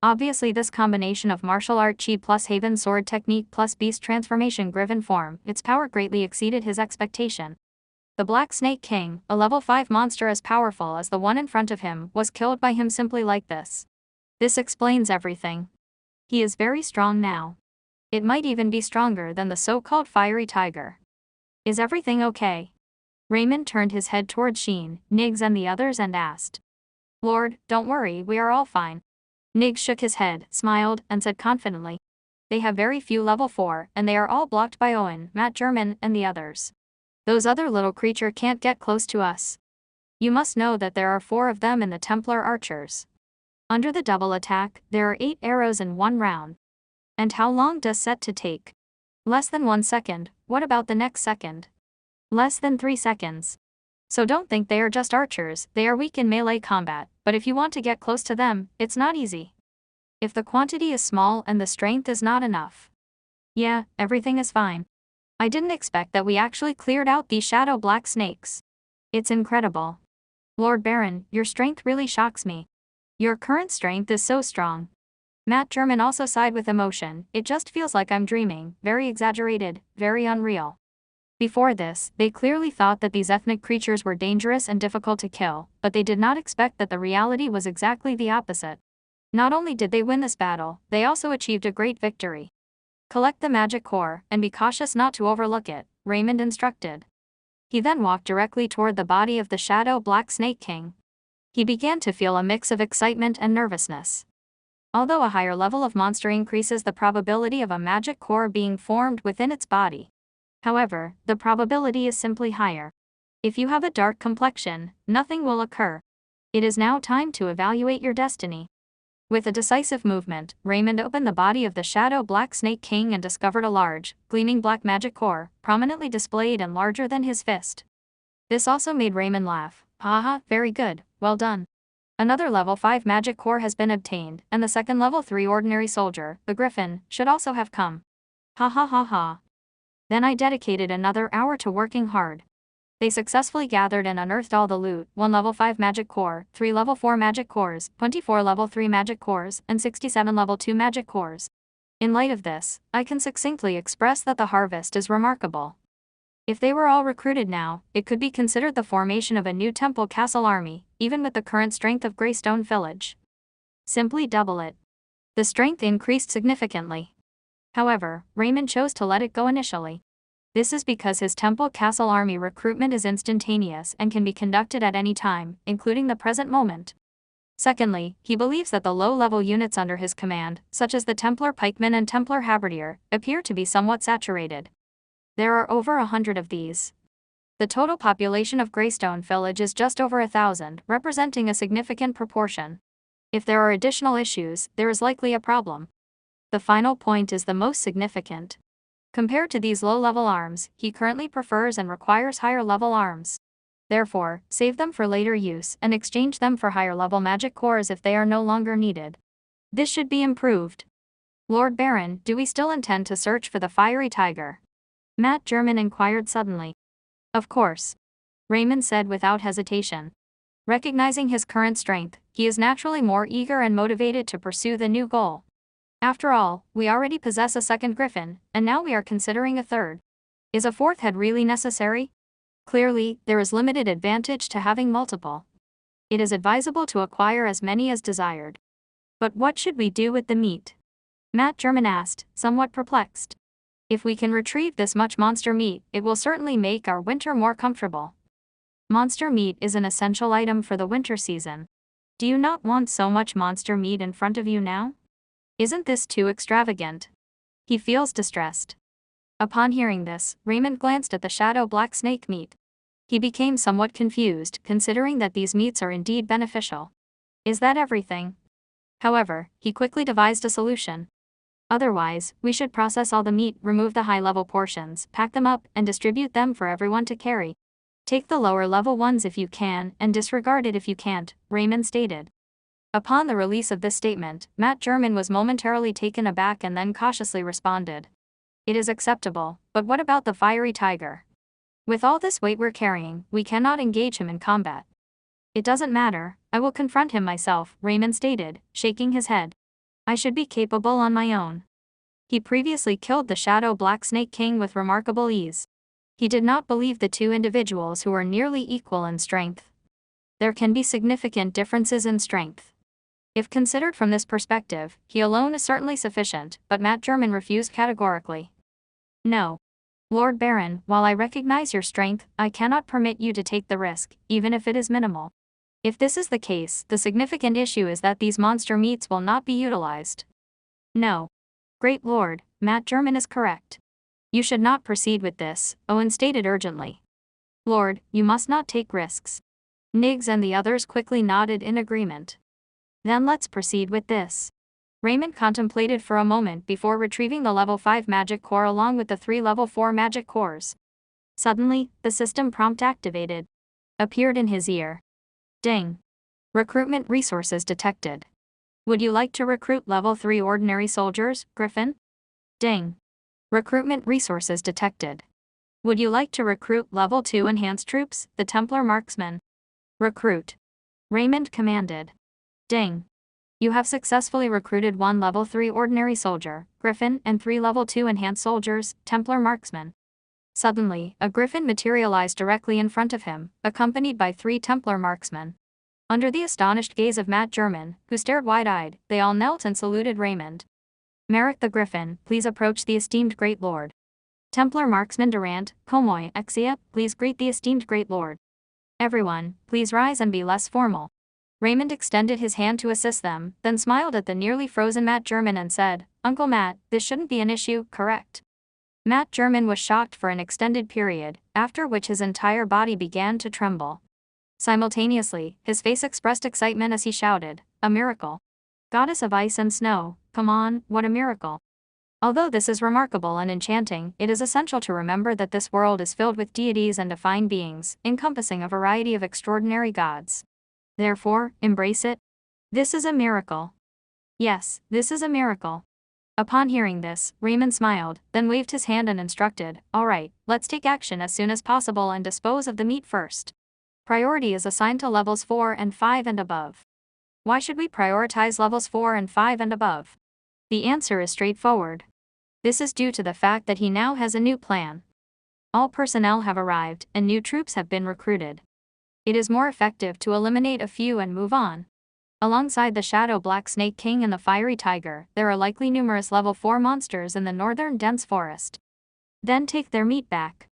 Obviously, this combination of martial art chi plus Haven sword technique plus beast transformation Griffin form, its power greatly exceeded his expectation. The Black Snake King, a level 5 monster as powerful as the one in front of him, was killed by him simply like this. This explains everything. He is very strong now. It might even be stronger than the so-called fiery tiger. Is everything okay? Raymond turned his head toward Sheen, Niggs and the others and asked. Lord, don't worry, we are all fine. Niggs shook his head, smiled, and said confidently. They have very few level 4, and they are all blocked by Owen, Matt German, and the others. Those other little creature can't get close to us. You must know that there are 4 of them in the Templar archers. Under the double attack, there are 8 arrows in 1 round. And how long does set to take? Less than 1 second. What about the next second? Less than 3 seconds. So don't think they are just archers, they are weak in melee combat, but if you want to get close to them, it's not easy. If the quantity is small and the strength is not enough. Yeah, everything is fine. I didn't expect that we actually cleared out these shadow black snakes. It's incredible. Lord Baron, your strength really shocks me. Your current strength is so strong. Matt German also sighed with emotion. It just feels like I'm dreaming, very exaggerated, very unreal. Before this, they clearly thought that these ethnic creatures were dangerous and difficult to kill, but they did not expect that the reality was exactly the opposite. Not only did they win this battle, they also achieved a great victory. Collect the magic core, and be cautious not to overlook it, Raymond instructed. He then walked directly toward the body of the shadow Black Snake King. He began to feel a mix of excitement and nervousness. Although a higher level of monster increases the probability of a magic core being formed within its body. However, the probability is simply higher. If you have a dark complexion, nothing will occur. It is now time to evaluate your destiny. With a decisive movement, Raymond opened the body of the shadow Black Snake King and discovered a large, gleaming black magic core, prominently displayed and larger than his fist. This also made Raymond laugh. Haha, very good, well done. Another level 5 magic core has been obtained, and the second level 3 ordinary soldier, the Griffin, should also have come. Ha ha ha ha. Then I dedicated another hour to working hard. They successfully gathered and unearthed all the loot, 1 level 5 magic core, 3 level 4 magic cores, 24 level 3 magic cores, and 67 level 2 magic cores. In light of this, I can succinctly express that the harvest is remarkable. If they were all recruited now, it could be considered the formation of a new Temple Castle army, even with the current strength of Greystone Village. Simply double it. The strength increased significantly. However, Raymond chose to let it go initially. This is because his Temple Castle army recruitment is instantaneous and can be conducted at any time, including the present moment. Secondly, he believes that the low-level units under his command, such as the Templar Pikeman and Templar Halberdier, appear to be somewhat saturated. There are over 100 of these. The total population of Greystone Village is just over 1,000, representing a significant proportion. If there are additional issues, there is likely a problem. The final point is the most significant. Compared to these low-level arms, he currently prefers and requires higher-level arms. Therefore, save them for later use and exchange them for higher-level magic cores if they are no longer needed. This should be improved. Lord Baron, do we still intend to search for the fiery tiger? Matt German inquired suddenly. Of course. Raymond said without hesitation. Recognizing his current strength, he is naturally more eager and motivated to pursue the new goal. After all, we already possess a second griffin, and now we are considering a third. Is a fourth head really necessary? Clearly, there is limited advantage to having multiple. It is advisable to acquire as many as desired. But what should we do with the meat? Matt German asked, somewhat perplexed. If we can retrieve this much monster meat, it will certainly make our winter more comfortable. Monster meat is an essential item for the winter season. Do you not want so much monster meat in front of you now? Isn't this too extravagant? He feels distressed. Upon hearing this, Raymond glanced at the shadow black snake meat. He became somewhat confused, considering that these meats are indeed beneficial. Is that everything? However, he quickly devised a solution. Otherwise, we should process all the meat, remove the high-level portions, pack them up, and distribute them for everyone to carry. Take the lower-level ones if you can, and disregard it if you can't, Raymond stated. Upon the release of this statement, Matt German was momentarily taken aback and then cautiously responded. It is acceptable, but what about the fiery tiger? With all this weight we're carrying, we cannot engage him in combat. It doesn't matter, I will confront him myself, Raymond stated, shaking his head. I should be capable on my own. He previously killed the Shadow Black Snake King with remarkable ease. He did not believe the two individuals who were nearly equal in strength. There can be significant differences in strength. If considered from this perspective, he alone is certainly sufficient, but Matt German refused categorically. No. Lord Baron, while I recognize your strength, I cannot permit you to take the risk, even if it is minimal. If this is the case, the significant issue is that these monster meats will not be utilized. No. Great Lord, Matt German is correct. You should not proceed with this, Owen stated urgently. Lord, you must not take risks. Niggs and the others quickly nodded in agreement. Then let's proceed with this. Raymond contemplated for a moment before retrieving the level 5 magic core along with the 3 level 4 magic cores. Suddenly, the system prompt activated. Appeared in his ear. Ding. Recruitment resources detected. Would you like to recruit level 3 ordinary soldiers, Griffin? Ding. Recruitment resources detected. Would you like to recruit level 2 enhanced troops, the Templar marksmen? Recruit. Raymond commanded. Ding. You have successfully recruited 1 level 3 ordinary soldier, Griffin, and 3 level 2 enhanced soldiers, Templar marksmen. Suddenly, a Griffin materialized directly in front of him, accompanied by 3 Templar marksmen. Under the astonished gaze of Matt German, who stared wide-eyed, they all knelt and saluted Raymond. Merrick the Griffin, please approach the esteemed Great Lord. Templar marksman Durant, Comoy, Exia, please greet the esteemed Great Lord. Everyone, please rise and be less formal. Raymond extended his hand to assist them, then smiled at the nearly frozen Matt German and said, Uncle Matt, this shouldn't be an issue, correct? Matt German was shocked for an extended period, after which his entire body began to tremble. Simultaneously, his face expressed excitement as he shouted, a miracle. Goddess of ice and snow, come on, what a miracle. Although this is remarkable and enchanting, it is essential to remember that this world is filled with deities and divine beings, encompassing a variety of extraordinary gods. Therefore, embrace it. This is a miracle. Yes, this is a miracle. Upon hearing this, Raymond smiled, then waved his hand and instructed, all right, let's take action as soon as possible and dispose of the meat first. Priority is assigned to levels 4 and 5 and above. Why should we prioritize levels 4 and 5 and above? The answer is straightforward. This is due to the fact that he now has a new plan. All personnel have arrived, and new troops have been recruited. It is more effective to eliminate a few and move on. Alongside the Shadow Black Snake King and the Fiery Tiger, there are likely numerous level 4 monsters in the northern dense forest. Then take their meat back.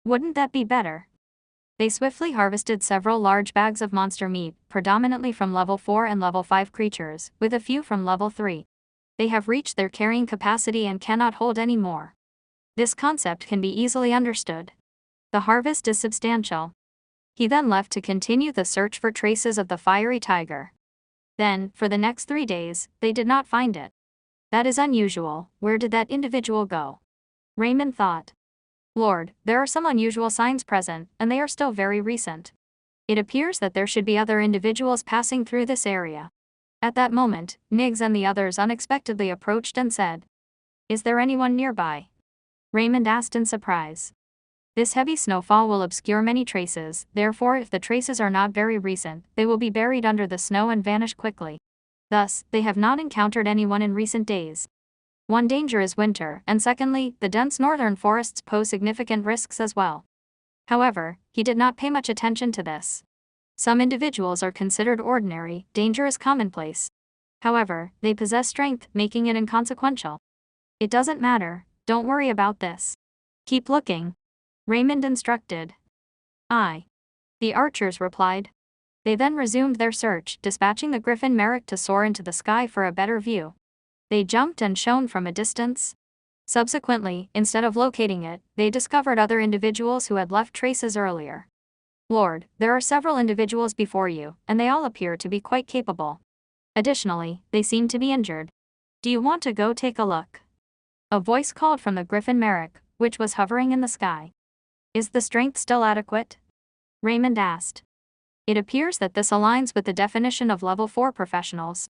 Wouldn't that be better? They swiftly harvested several large bags of monster meat, predominantly from level 4 and level 5 creatures, with a few from level 3. They have reached their carrying capacity and cannot hold any more. This concept can be easily understood. The harvest is substantial. He then left to continue the search for traces of the Fiery Tiger. Then, for the next 3 days, they did not find it. That is unusual. Where did that individual go? Raymond thought. Lord, there are some unusual signs present, and they are still very recent. It appears that there should be other individuals passing through this area. At that moment, Niggs and the others unexpectedly approached and said, Is there anyone nearby? Raymond asked in surprise. This heavy snowfall will obscure many traces, therefore if the traces are not very recent, they will be buried under the snow and vanish quickly. Thus, they have not encountered anyone in recent days. One danger is winter, and secondly, the dense northern forests pose significant risks as well. However, he did not pay much attention to this. Some individuals are considered ordinary, danger is commonplace. However, they possess strength, making it inconsequential. It doesn't matter, don't worry about this. Keep looking. Raymond instructed. Aye. The archers replied. They then resumed their search, dispatching the Griffin Merrick to soar into the sky for a better view. They jumped and shone from a distance. Subsequently, instead of locating it, they discovered other individuals who had left traces earlier. Lord, there are several individuals before you, and they all appear to be quite capable. Additionally, they seem to be injured. Do you want to go take a look? A voice called from the Griffin Merrick, which was hovering in the sky. Is the strength still adequate? Raymond asked. It appears that this aligns with the definition of level 4 professionals.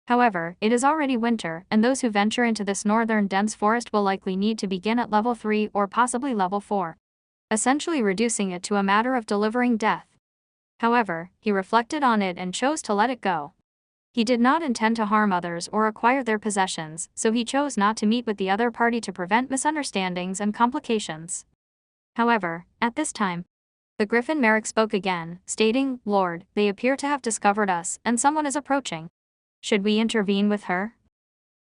However, it is already winter, and those who venture into this northern dense forest will likely need to begin at level 3 or possibly level 4. Essentially reducing it to a matter of delivering death. However, he reflected on it and chose to let it go. He did not intend to harm others or acquire their possessions, so he chose not to meet with the other party to prevent misunderstandings and complications. However, at this time, the Griffin Merrick spoke again, stating, "Lord, they appear to have discovered us, and someone is approaching. Should we intervene with her?"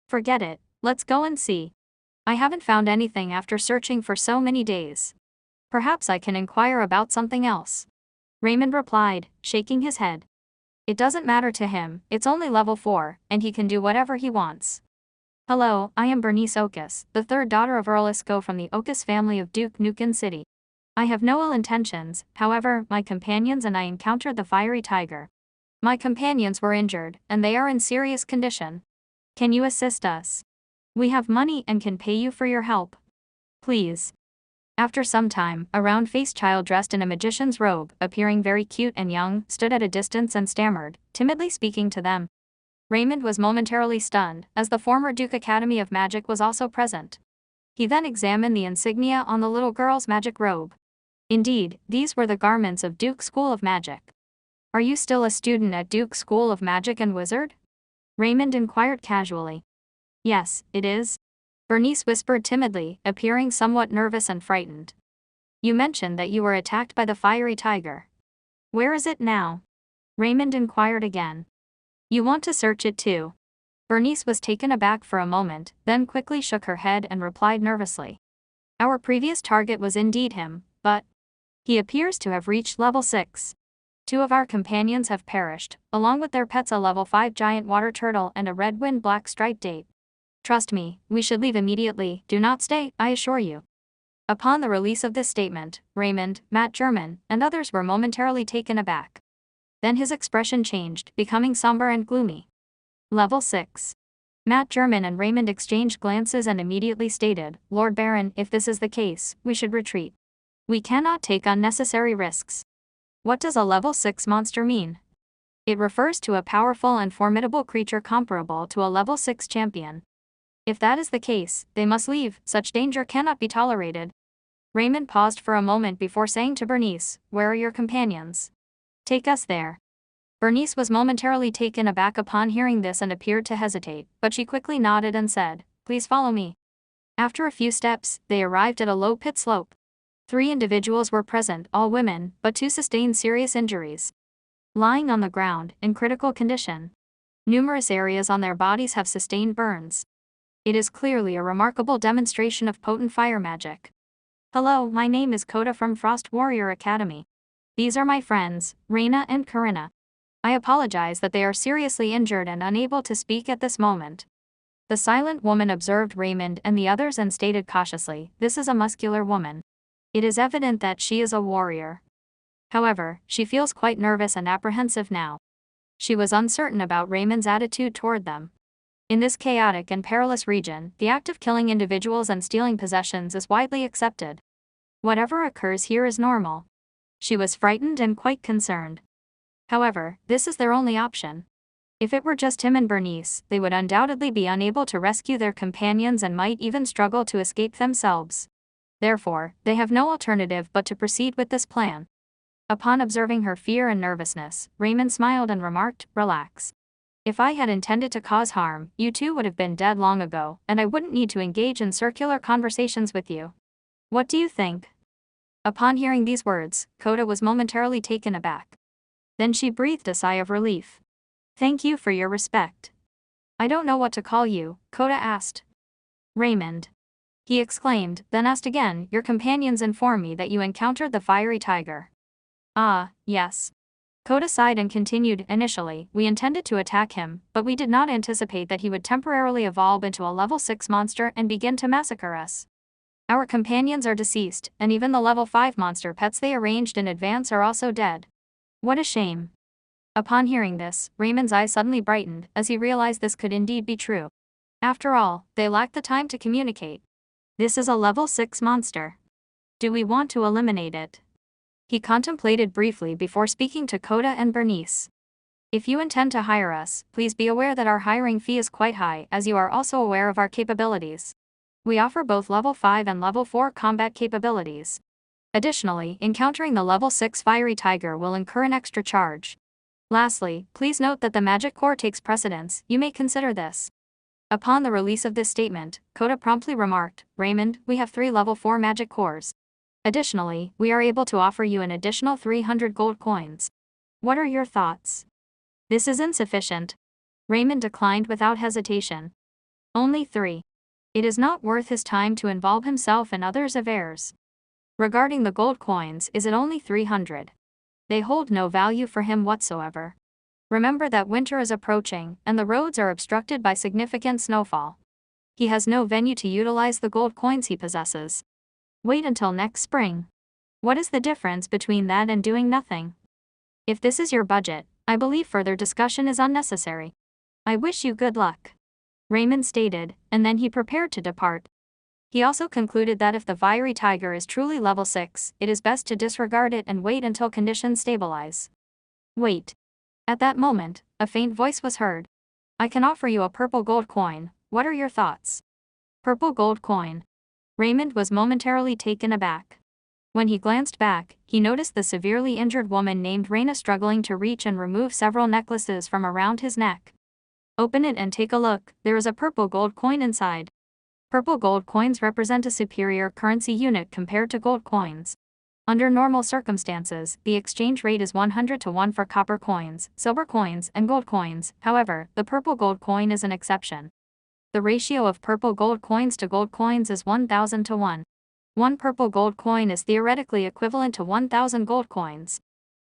"Forget it, let's go and see. I haven't found anything after searching for so many days. Perhaps I can inquire about something else." Raymond replied, shaking his head. It doesn't matter to him, it's only level 4, and he can do whatever he wants. "Hello, I am Bernice Okus, the third daughter of Earl Isco from the Okus family of Duke Nukem City. I have no ill intentions, however, my companions and I encountered the fiery tiger. My companions were injured, and they are in serious condition. Can you assist us? We have money and can pay you for your help. Please." After some time, a round-faced child dressed in a magician's robe, appearing very cute and young, stood at a distance and stammered, timidly speaking to them. Raymond was momentarily stunned, as the former Duke Academy of Magic was also present. He then examined the insignia on the little girl's magic robe. Indeed, these were the garments of Duke School of Magic. "Are you still a student at Duke School of Magic and Wizard?" Raymond inquired casually. "Yes, it is," Bernice whispered timidly, appearing somewhat nervous and frightened. "You mentioned that you were attacked by the fiery tiger. Where is it now?" Raymond inquired again. "You want to search it too?" Bernice was taken aback for a moment, then quickly shook her head and replied nervously. "Our previous target was indeed him, but he appears to have reached level 6. 2 of our companions have perished, along with their pets, a level 5 giant water turtle and a red-winged black striped date. Trust me, we should leave immediately, do not stay, I assure you." Upon the release of this statement, Raymond, Matt German, and others were momentarily taken aback. Then his expression changed, becoming somber and gloomy. Level 6. Matt German and Raymond exchanged glances and immediately stated, "Lord Baron, if this is the case, we should retreat. We cannot take unnecessary risks." What does a level 6 monster mean? It refers to a powerful and formidable creature comparable to a level 6 champion. If that is the case, they must leave, such danger cannot be tolerated. Raymond paused for a moment before saying to Bernice, "Where are your companions? Take us there." Bernice was momentarily taken aback upon hearing this and appeared to hesitate, but she quickly nodded and said, "Please follow me." After a few steps, they arrived at a low pit slope. 3 individuals were present, all women, but 2 sustained serious injuries. Lying on the ground, in critical condition. Numerous areas on their bodies have sustained burns. It is clearly a remarkable demonstration of potent fire magic. "Hello, my name is Coda from Frost Warrior Academy. These are my friends, Reina and Karina. I apologize that they are seriously injured and unable to speak at this moment." The silent woman observed Raymond and the others and stated cautiously, "This is a muscular woman. It is evident that she is a warrior. However, she feels quite nervous and apprehensive now." She was uncertain about Raymond's attitude toward them. In this chaotic and perilous region, the act of killing individuals and stealing possessions is widely accepted. Whatever occurs here is normal. She was frightened and quite concerned. However, this is their only option. If it were just him and Bernice, they would undoubtedly be unable to rescue their companions and might even struggle to escape themselves. Therefore, they have no alternative but to proceed with this plan. Upon observing her fear and nervousness, Raymond smiled and remarked, "Relax. If I had intended to cause harm, you two would have been dead long ago, and I wouldn't need to engage in circular conversations with you. What do you think?" Upon hearing these words, Coda was momentarily taken aback. Then she breathed a sigh of relief. "Thank you for your respect." "I don't know what to call you," Coda asked. "Raymond," he exclaimed, then asked again, "Your companions inform me that you encountered the fiery tiger." "Ah, yes." Coda sighed and continued, "Initially, we intended to attack him, but we did not anticipate that he would temporarily evolve into a level 6 monster and begin to massacre us. Our companions are deceased, and even the level 5 monster pets they arranged in advance are also dead. What a shame." Upon hearing this, Raymond's eyes suddenly brightened, as he realized this could indeed be true. After all, they lacked the time to communicate. This is a level 6 monster. Do we want to eliminate it? He contemplated briefly before speaking to Coda and Bernice. "If you intend to hire us, please be aware that our hiring fee is quite high, as you are also aware of our capabilities. We offer both level 5 and level 4 combat capabilities. Additionally, encountering the level 6 fiery tiger will incur an extra charge. Lastly, please note that the magic core takes precedence, you may consider this. Upon the release of this statement, Coda promptly remarked, Raymond, we have 3 level 4 magic cores. Additionally, we are able to offer you an additional 300 gold coins. What are your thoughts? This is insufficient. Raymond declined without hesitation. Only 3. It is not worth his time to involve himself in others' affairs. Regarding the gold coins, is it only 300? They hold no value for him whatsoever. Remember that winter is approaching, and the roads are obstructed by significant snowfall. He has no venue to utilize the gold coins he possesses. Wait until next spring. What is the difference between that and doing nothing? If this is your budget, I believe further discussion is unnecessary. I wish you good luck. Raymond stated, and then he prepared to depart. He also concluded that if the fiery tiger is truly level 6, it is best to disregard it and wait until conditions stabilize. Wait. At that moment, a faint voice was heard. I can offer you a purple gold coin, what are your thoughts? Purple gold coin. Raymond was momentarily taken aback. When he glanced back, he noticed the severely injured woman named Raina struggling to reach and remove several necklaces from around his neck. Open it and take a look, there is a purple gold coin inside. Purple gold coins represent a superior currency unit compared to gold coins. Under normal circumstances, the exchange rate is 100 to 1 for copper coins, silver coins, and gold coins. However, the purple gold coin is an exception. The ratio of purple gold coins to gold coins is 1,000 to 1. One purple gold coin is theoretically equivalent to 1,000 gold coins.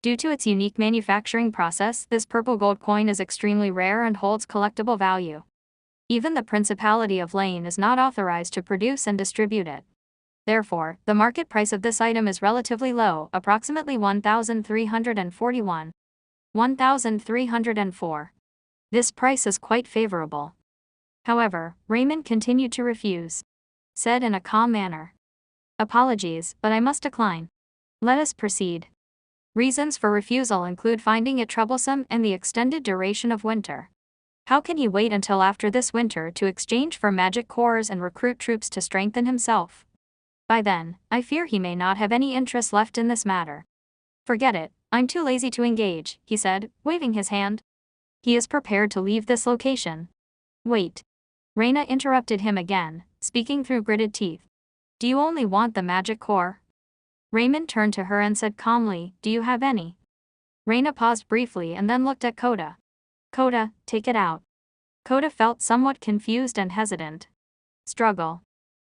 Due to its unique manufacturing process, this purple gold coin is extremely rare and holds collectible value. Even the Principality of Lane is not authorized to produce and distribute it. Therefore, the market price of this item is relatively low, approximately 1,341. 1,304. This price is quite favorable. However, Raymond continued to refuse. Said in a calm manner. Apologies, but I must decline. Let us proceed. Reasons for refusal include finding it troublesome and the extended duration of winter. How can he wait until after this winter to exchange for magic cores and recruit troops to strengthen himself? By then, I fear he may not have any interest left in this matter. Forget it, I'm too lazy to engage, he said, waving his hand. He is prepared to leave this location. Wait. Raina interrupted him again, speaking through gritted teeth. Do you only want the magic core? Raymond turned to her and said calmly, do you have any? Raina paused briefly and then looked at Coda. Coda, take it out. Coda felt somewhat confused and hesitant. Struggle.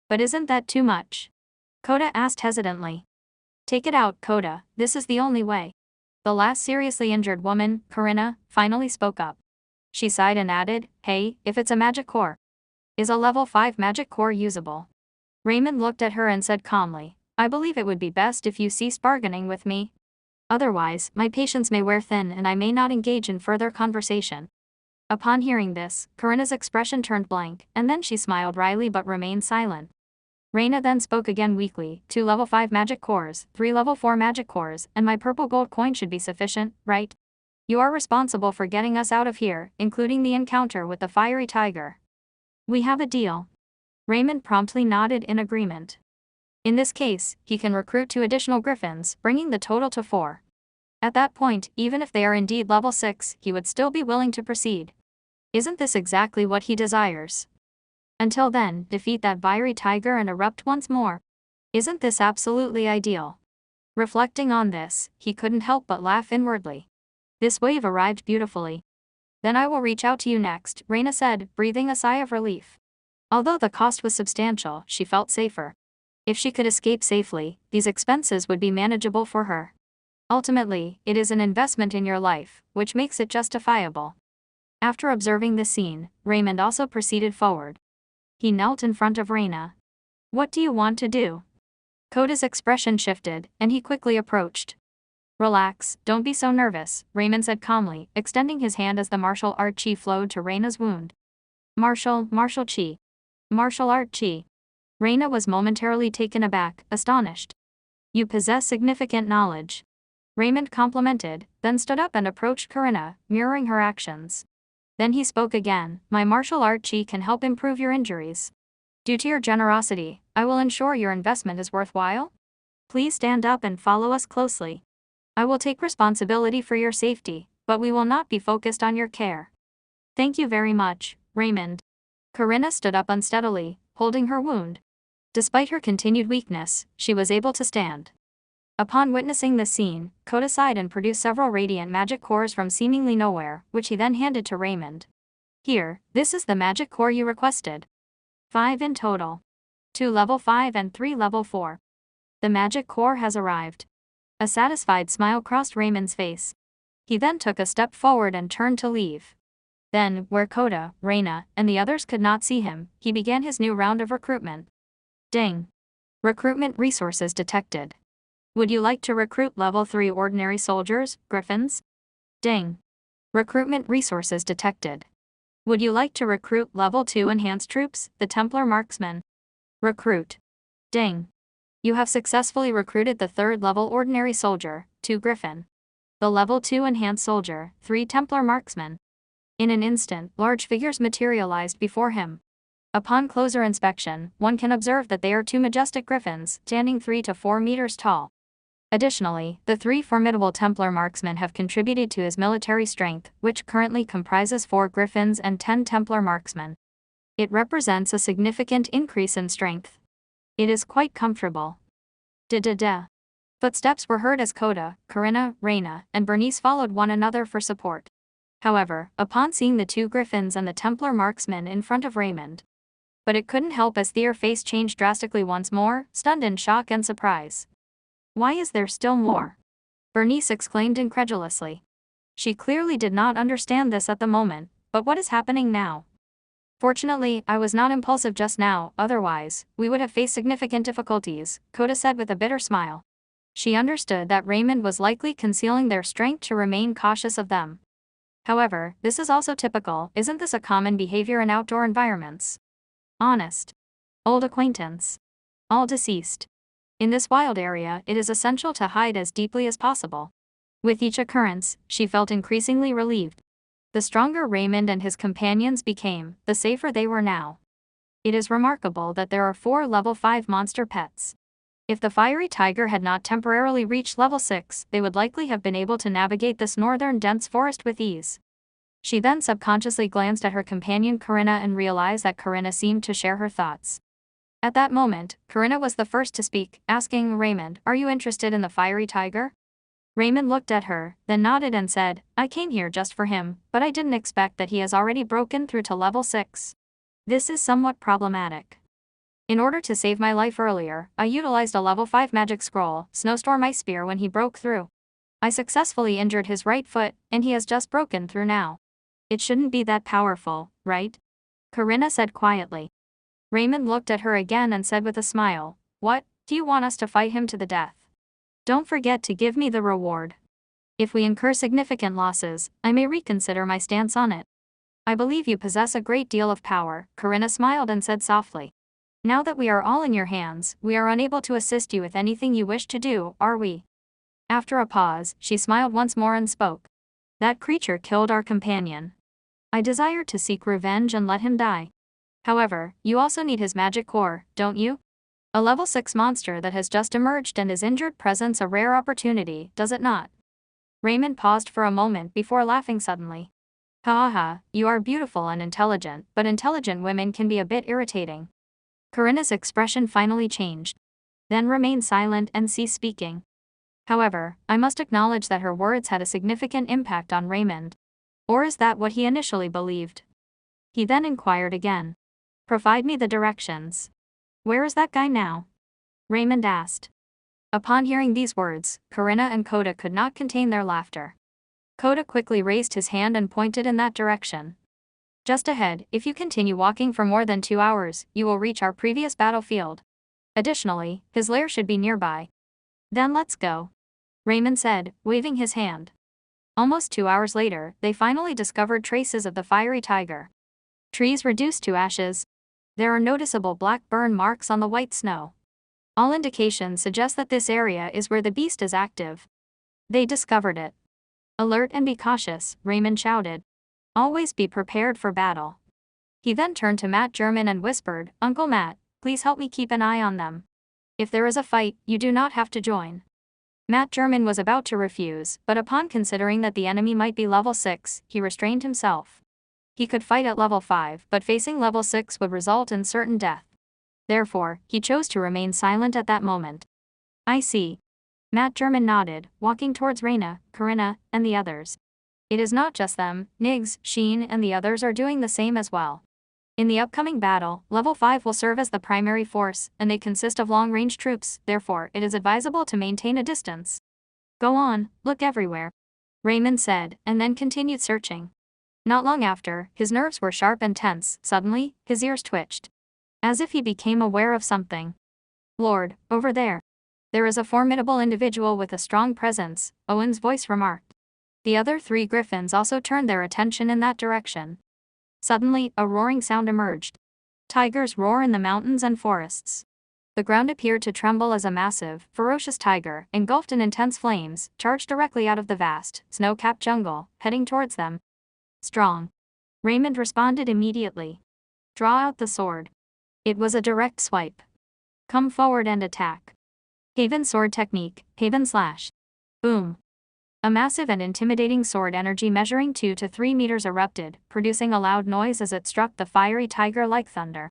But isn't that too much? Coda asked hesitantly. Take it out, Coda, this is the only way. The last seriously injured woman, Corinna, finally spoke up. She sighed and added, hey, if it's a magic core. Is a level 5 magic core usable? Raymond looked at her and said calmly, I believe it would be best if you ceased bargaining with me. Otherwise, my patience may wear thin and I may not engage in further conversation. Upon hearing this, Corinna's expression turned blank, and then she smiled wryly but remained silent. Raina then spoke again weakly, 2 level 5 magic cores, 3 level 4 magic cores, and my purple gold coin should be sufficient, right? You are responsible for getting us out of here, including the encounter with the fiery tiger. We have a deal. Raymond promptly nodded in agreement. In this case, he can recruit 2 additional griffins, bringing the total to 4. At that point, even if they are indeed level 6, he would still be willing to proceed. Isn't this exactly what he desires? Until then, defeat that fiery tiger and erupt once more. Isn't this absolutely ideal? Reflecting on this, he couldn't help but laugh inwardly. This wave arrived beautifully. Then I will reach out to you next, Raina said, breathing a sigh of relief. Although the cost was substantial, she felt safer. If she could escape safely, these expenses would be manageable for her. Ultimately, it is an investment in your life, which makes it justifiable. After observing the scene, Raymond also proceeded forward. He knelt in front of Raina. What do you want to do? Coda's expression shifted, and he quickly approached. Relax, don't be so nervous, Raymond said calmly, extending his hand as the martial art chi flowed to Raina's wound. Martial chi. Martial art chi. Raina was momentarily taken aback, astonished. You possess significant knowledge. Raymond complimented, then stood up and approached Corinna, mirroring her actions. Then he spoke again, my martial art chi can help improve your injuries. Due to your generosity, I will ensure your investment is worthwhile. Please stand up and follow us closely. I will take responsibility for your safety, But we will not be focused on your care. Thank you very much, Raymond. Corinna stood up unsteadily, holding her wound. Despite her continued weakness, she was able to stand. Upon witnessing this scene, Kota sighed and produced several radiant magic cores from seemingly nowhere, which he then handed to Raymond. Here, this is the magic core you requested. 5 in total. 2 level 5 and 3 level 4. The magic core has arrived. A satisfied smile crossed Raymond's face. He then took a step forward and turned to leave. Then, where Kota, Reina, and the others could not see him, he began his new round of recruitment. Ding. Recruitment resources detected. Would you like to recruit level 3 ordinary soldiers, Griffins? Ding. Recruitment resources detected. Would you like to recruit level 2 enhanced troops, the Templar Marksmen? Recruit. Ding. You have successfully recruited the 3rd level ordinary soldier, 2 Griffin. The level 2 enhanced soldier, 3 Templar Marksmen. In an instant, large figures materialized before him. Upon closer inspection, one can observe that they are 2 majestic griffins, standing 3 to 4 meters tall. Additionally, the 3 formidable Templar marksmen have contributed to his military strength, which currently comprises 4 griffins and 10 Templar marksmen. It represents a significant increase in strength. It is quite comfortable. Da-da-da. Footsteps were heard as Kota, Corinna, Reina, and Bernice followed one another for support. However, upon seeing the 2 griffins and the Templar marksmen in front of Raymond. But it couldn't help as their face changed drastically once more, stunned in shock and surprise. Why is there still more? Bernice exclaimed incredulously. She clearly did not understand this at the moment, but what is happening now? Fortunately, I was not impulsive just now, otherwise, we would have faced significant difficulties, Kota said with a bitter smile. She understood that Raymond was likely concealing their strength to remain cautious of them. However, this is also typical, isn't this a common behavior in outdoor environments? Honest. Old acquaintance. All deceased. In this wild area, it is essential to hide as deeply as possible. With each occurrence, she felt increasingly relieved. The stronger Raymond and his companions became, the safer they were now. It is remarkable that there are 4 level 5 monster pets. If the fiery tiger had not temporarily reached level 6, they would likely have been able to navigate this northern dense forest with ease. She then subconsciously glanced at her companion Corinna and realized that Corinna seemed to share her thoughts. At that moment, Corinna was the first to speak, asking Raymond, "Are you interested in the fiery tiger?" Raymond looked at her, then nodded and said, "I came here just for him, but I didn't expect that he has already broken through to level 6. This is somewhat problematic. In order to save my life earlier, I utilized a level 5 magic scroll, Snowstorm Ice Spear, when he broke through. I successfully injured his right foot, and he has just broken through now. It shouldn't be that powerful, right?" Corinna said quietly. Raymond looked at her again and said with a smile, "What, do you want us to fight him to the death? Don't forget to give me the reward. If we incur significant losses, I may reconsider my stance on it." "I believe you possess a great deal of power," Corinna smiled and said softly. "Now that we are all in your hands, we are unable to assist you with anything you wish to do, are we?" After a pause, she smiled once more and spoke. "That creature killed our companion. I desire to seek revenge and let him die. However, you also need his magic core, don't you? A level 6 monster that has just emerged and is injured presents a rare opportunity, does it not?" Raymond paused for a moment before laughing suddenly. "Ha ha, you are beautiful and intelligent, but intelligent women can be a bit irritating." Corinna's expression finally changed. Then remained silent and ceased speaking. However, I must acknowledge that her words had a significant impact on Raymond. Or is that what he initially believed? He then inquired again. "Provide me the directions. Where is that guy now?" Raymond asked. Upon hearing these words, Corinna and Kota could not contain their laughter. Kota quickly raised his hand and pointed in that direction. "Just ahead, if you continue walking for more than 2 hours, you will reach our previous battlefield. Additionally, his lair should be nearby." "Then let's go," Raymond said, waving his hand. Almost 2 hours later, they finally discovered traces of the fiery tiger. Trees reduced to ashes. There are noticeable black burn marks on the white snow. All indications suggest that this area is where the beast is active. They discovered it. "Alert and be cautious," Raymond shouted. "Always be prepared for battle." He then turned to Matt German and whispered, "Uncle Matt, please help me keep an eye on them. If there is a fight, you do not have to join." Matt German was about to refuse, but upon considering that the enemy might be level 6, he restrained himself. He could fight at level 5, but facing level 6 would result in certain death. Therefore, he chose to remain silent at that moment. I see. Matt German nodded, walking towards Reyna, Corinna, and the others. It is not just them, Niggs, Sheen, and the others are doing the same as well. In the upcoming battle, level 5 will serve as the primary force, and they consist of long-range troops, therefore it is advisable to maintain a distance. Go on, look everywhere, Raymond said, and then continued searching. Not long after, his nerves were sharp and tense. Suddenly, his ears twitched, as if he became aware of something. Lord, over there. There is a formidable individual with a strong presence, Owen's voice remarked. The other 3 griffins also turned their attention in that direction. Suddenly, a roaring sound emerged. Tigers roar in the mountains and forests. The ground appeared to tremble as a massive, ferocious tiger, engulfed in intense flames, charged directly out of the vast, snow-capped jungle, heading towards them. Strong. Raymond responded immediately. Draw out the sword. It was a direct swipe. Come forward and attack. Haven sword technique, Haven slash. Boom. A massive and intimidating sword energy measuring 2 to 3 meters erupted, producing a loud noise as it struck the fiery tiger like thunder.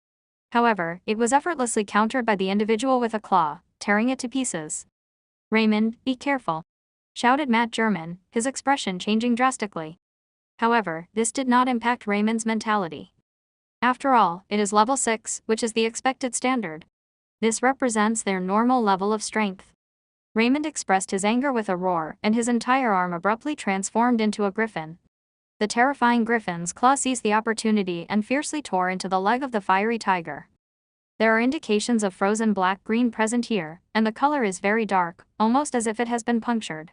However, it was effortlessly countered by the individual with a claw, tearing it to pieces. Raymond, be careful, shouted Matt German, his expression changing drastically. However, this did not impact Raymond's mentality. After all, it is level 6, which is the expected standard. This represents their normal level of strength. Raymond expressed his anger with a roar, and his entire arm abruptly transformed into a griffin. The terrifying griffin's claw seized the opportunity and fiercely tore into the leg of the fiery tiger. There are indications of frozen black-green present here, and the color is very dark, almost as if it has been punctured.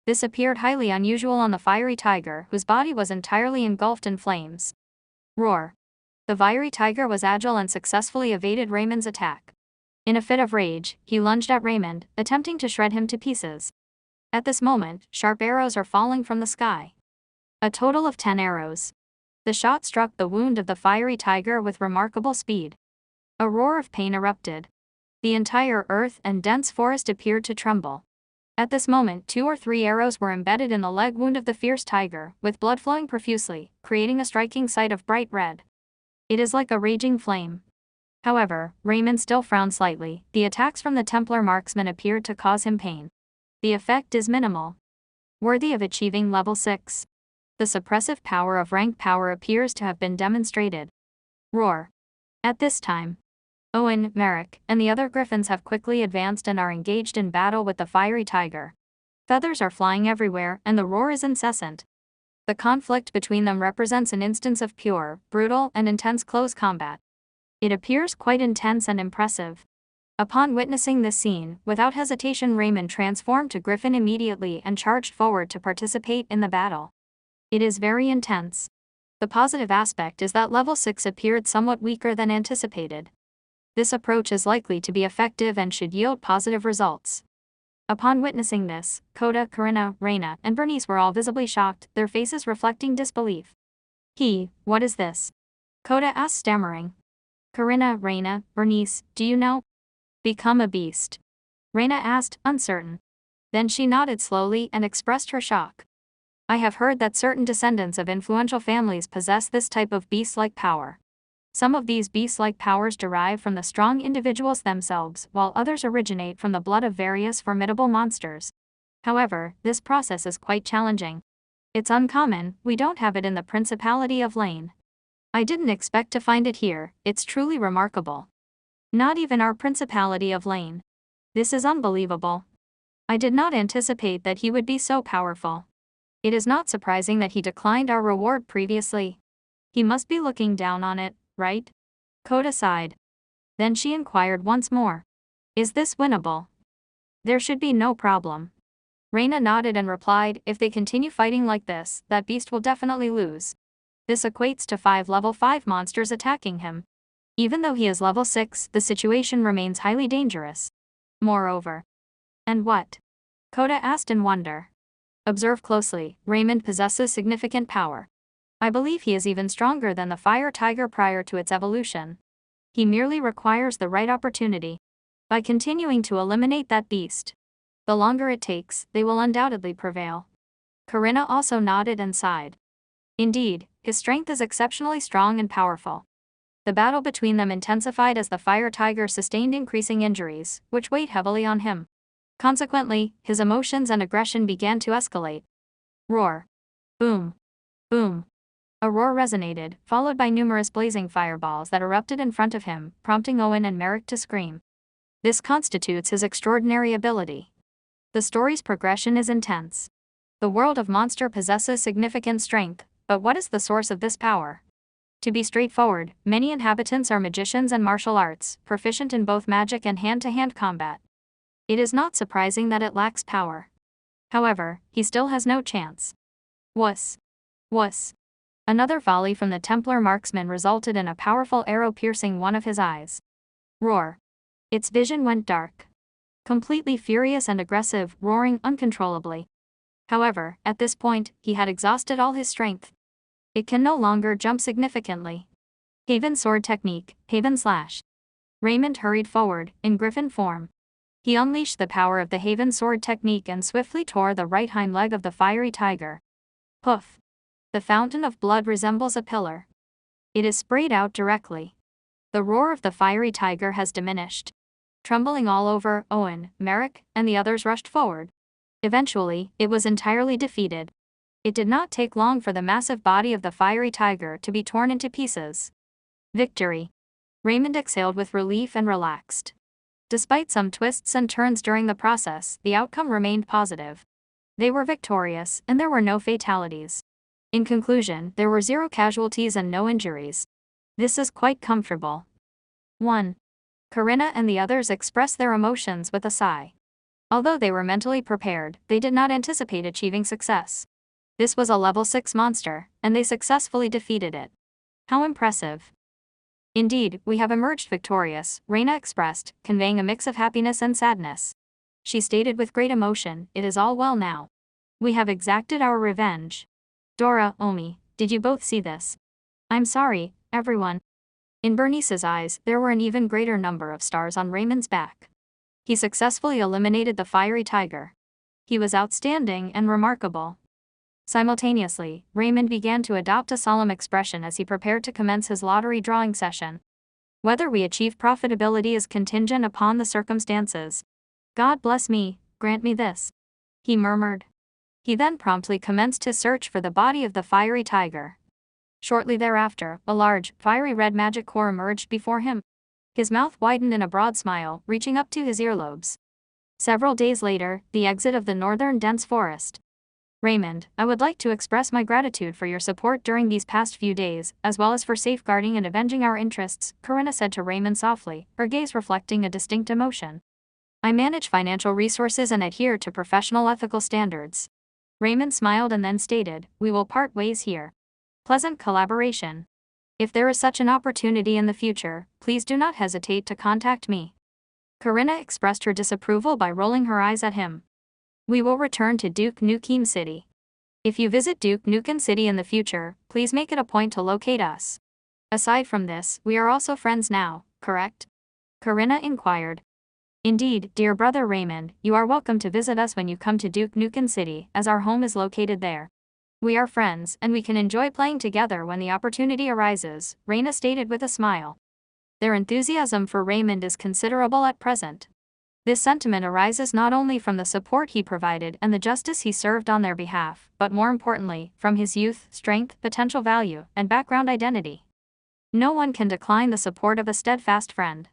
This appeared highly unusual on the fiery tiger, whose body was entirely engulfed in flames. Roar. The fiery tiger was agile and successfully evaded Raymond's attack. In a fit of rage, he lunged at Raymond, attempting to shred him to pieces. At this moment, sharp arrows are falling from the sky. A total of 10 arrows. The shot struck the wound of the fiery tiger with remarkable speed. A roar of pain erupted. The entire earth and dense forest appeared to tremble. At this moment, 2 or 3 arrows were embedded in the leg wound of the fierce tiger, with blood flowing profusely, creating a striking sight of bright red. It is like a raging flame. However, Raymond still frowned slightly. The attacks from the Templar marksman appeared to cause him pain. The effect is minimal. Worthy of achieving level 6. The suppressive power of rank power appears to have been demonstrated. Roar. At this time, Owen, Merrick, and the other griffins have quickly advanced and are engaged in battle with the fiery tiger. Feathers are flying everywhere, and the roar is incessant. The conflict between them represents an instance of pure, brutal, and intense close combat. It appears quite intense and impressive. Upon witnessing this scene, without hesitation Raymond transformed to griffin immediately and charged forward to participate in the battle. It is very intense. The positive aspect is that level 6 appeared somewhat weaker than anticipated. This approach is likely to be effective and should yield positive results. Upon witnessing this, Coda, Corinna, Reyna, and Bernice were all visibly shocked, their faces reflecting disbelief. What is this? Coda asked, stammering. Corinna, Reyna, Bernice, do you know? Become a beast. Reyna asked, uncertain. Then she nodded slowly and expressed her shock. I have heard that certain descendants of influential families possess this type of beast-like power. Some of these beast-like powers derive from the strong individuals themselves, while others originate from the blood of various formidable monsters. However, this process is quite challenging. It's uncommon, we don't have it in the Principality of Lane. I didn't expect to find it here, it's truly remarkable. Not even our Principality of Lane. This is unbelievable. I did not anticipate that he would be so powerful. It is not surprising that he declined our reward previously. He must be looking down on it, right? Coda sighed. Then she inquired once more. Is this winnable? There should be no problem. Reyna nodded and replied, if they continue fighting like this, that beast will definitely lose. This equates to 5 level 5 monsters attacking him. Even though he is level 6, the situation remains highly dangerous. Moreover. And what? Coda asked in wonder. Observe closely, Raymond possesses significant power. I believe he is even stronger than the fire tiger prior to its evolution. He merely requires the right opportunity. By continuing to eliminate that beast, The longer it takes, they will undoubtedly prevail. Corinna also nodded and sighed. Indeed, his strength is exceptionally strong and powerful. The battle between them intensified as the fire tiger sustained increasing injuries, which weighed heavily on him. Consequently, his emotions and aggression began to escalate. Roar. Boom. Boom. A roar resonated, followed by numerous blazing fireballs that erupted in front of him, prompting Owen and Merrick to scream. This constitutes his extraordinary ability. The story's progression is intense. The world of Monster possesses significant strength, but what is the source of this power? To be straightforward, many inhabitants are magicians and martial arts, proficient in both magic and hand-to-hand combat. It is not surprising that it lacks power. However, he still has no chance. Wuss. Wuss. Another volley from the Templar marksman resulted in a powerful arrow piercing one of his eyes. Roar. Its vision went dark. Completely furious and aggressive, roaring uncontrollably. However, at this point, he had exhausted all his strength. It can no longer jump significantly. Haven Sword Technique, Haven Slash. Raymond hurried forward, in griffin form. He unleashed the power of the Haven Sword Technique and swiftly tore the right hind leg of the fiery tiger. Poof. The fountain of blood resembles a pillar. It is sprayed out directly. The roar of the fiery tiger has diminished. Trembling all over, Owen, Merrick, and the others rushed forward. Eventually, it was entirely defeated. It did not take long for the massive body of the fiery tiger to be torn into pieces. Victory. Raymond exhaled with relief and relaxed. Despite some twists and turns during the process, the outcome remained positive. They were victorious, and there were no fatalities. In conclusion, there were 0 casualties and no injuries. This is quite comfortable. 1. Corinna and the others expressed their emotions with a sigh. Although they were mentally prepared, they did not anticipate achieving success. This was a level 6 monster, and they successfully defeated it. How impressive. Indeed, we have emerged victorious, Reyna expressed, conveying a mix of happiness and sadness. She stated with great emotion, "It is all well now. We have exacted our revenge." Dora, Omi, did you both see this? I'm sorry, everyone. In Bernice's eyes, there were an even greater number of stars on Raymond's back. He successfully eliminated the fiery tiger. He was outstanding and remarkable. Simultaneously, Raymond began to adopt a solemn expression as he prepared to commence his lottery drawing session. Whether we achieve profitability is contingent upon the circumstances. God bless me, grant me this, he murmured. He then promptly commenced his search for the body of the fiery tiger. Shortly thereafter, a large, fiery red magic core emerged before him. His mouth widened in a broad smile, reaching up to his earlobes. Several days later, the exit of the northern dense forest. Raymond, I would like to express my gratitude for your support during these past few days, as well as for safeguarding and avenging our interests, Corinna said to Raymond softly, her gaze reflecting a distinct emotion. I manage financial resources and adhere to professional ethical standards. Raymond smiled and then stated, we will part ways here. Pleasant collaboration. If there is such an opportunity in the future, please do not hesitate to contact me. Corinna expressed her disapproval by rolling her eyes at him. We will return to Duke Nukem City. If you visit Duke Nukem City in the future, please make it a point to locate us. Aside from this, we are also friends now, correct? Corinna inquired. Indeed, dear brother Raymond, you are welcome to visit us when you come to Duke Nukem City, as our home is located there. We are friends, and we can enjoy playing together when the opportunity arises, Reyna stated with a smile. Their enthusiasm for Raymond is considerable at present. This sentiment arises not only from the support he provided and the justice he served on their behalf, but more importantly, from his youth, strength, potential value, and background identity. No one can decline the support of a steadfast friend.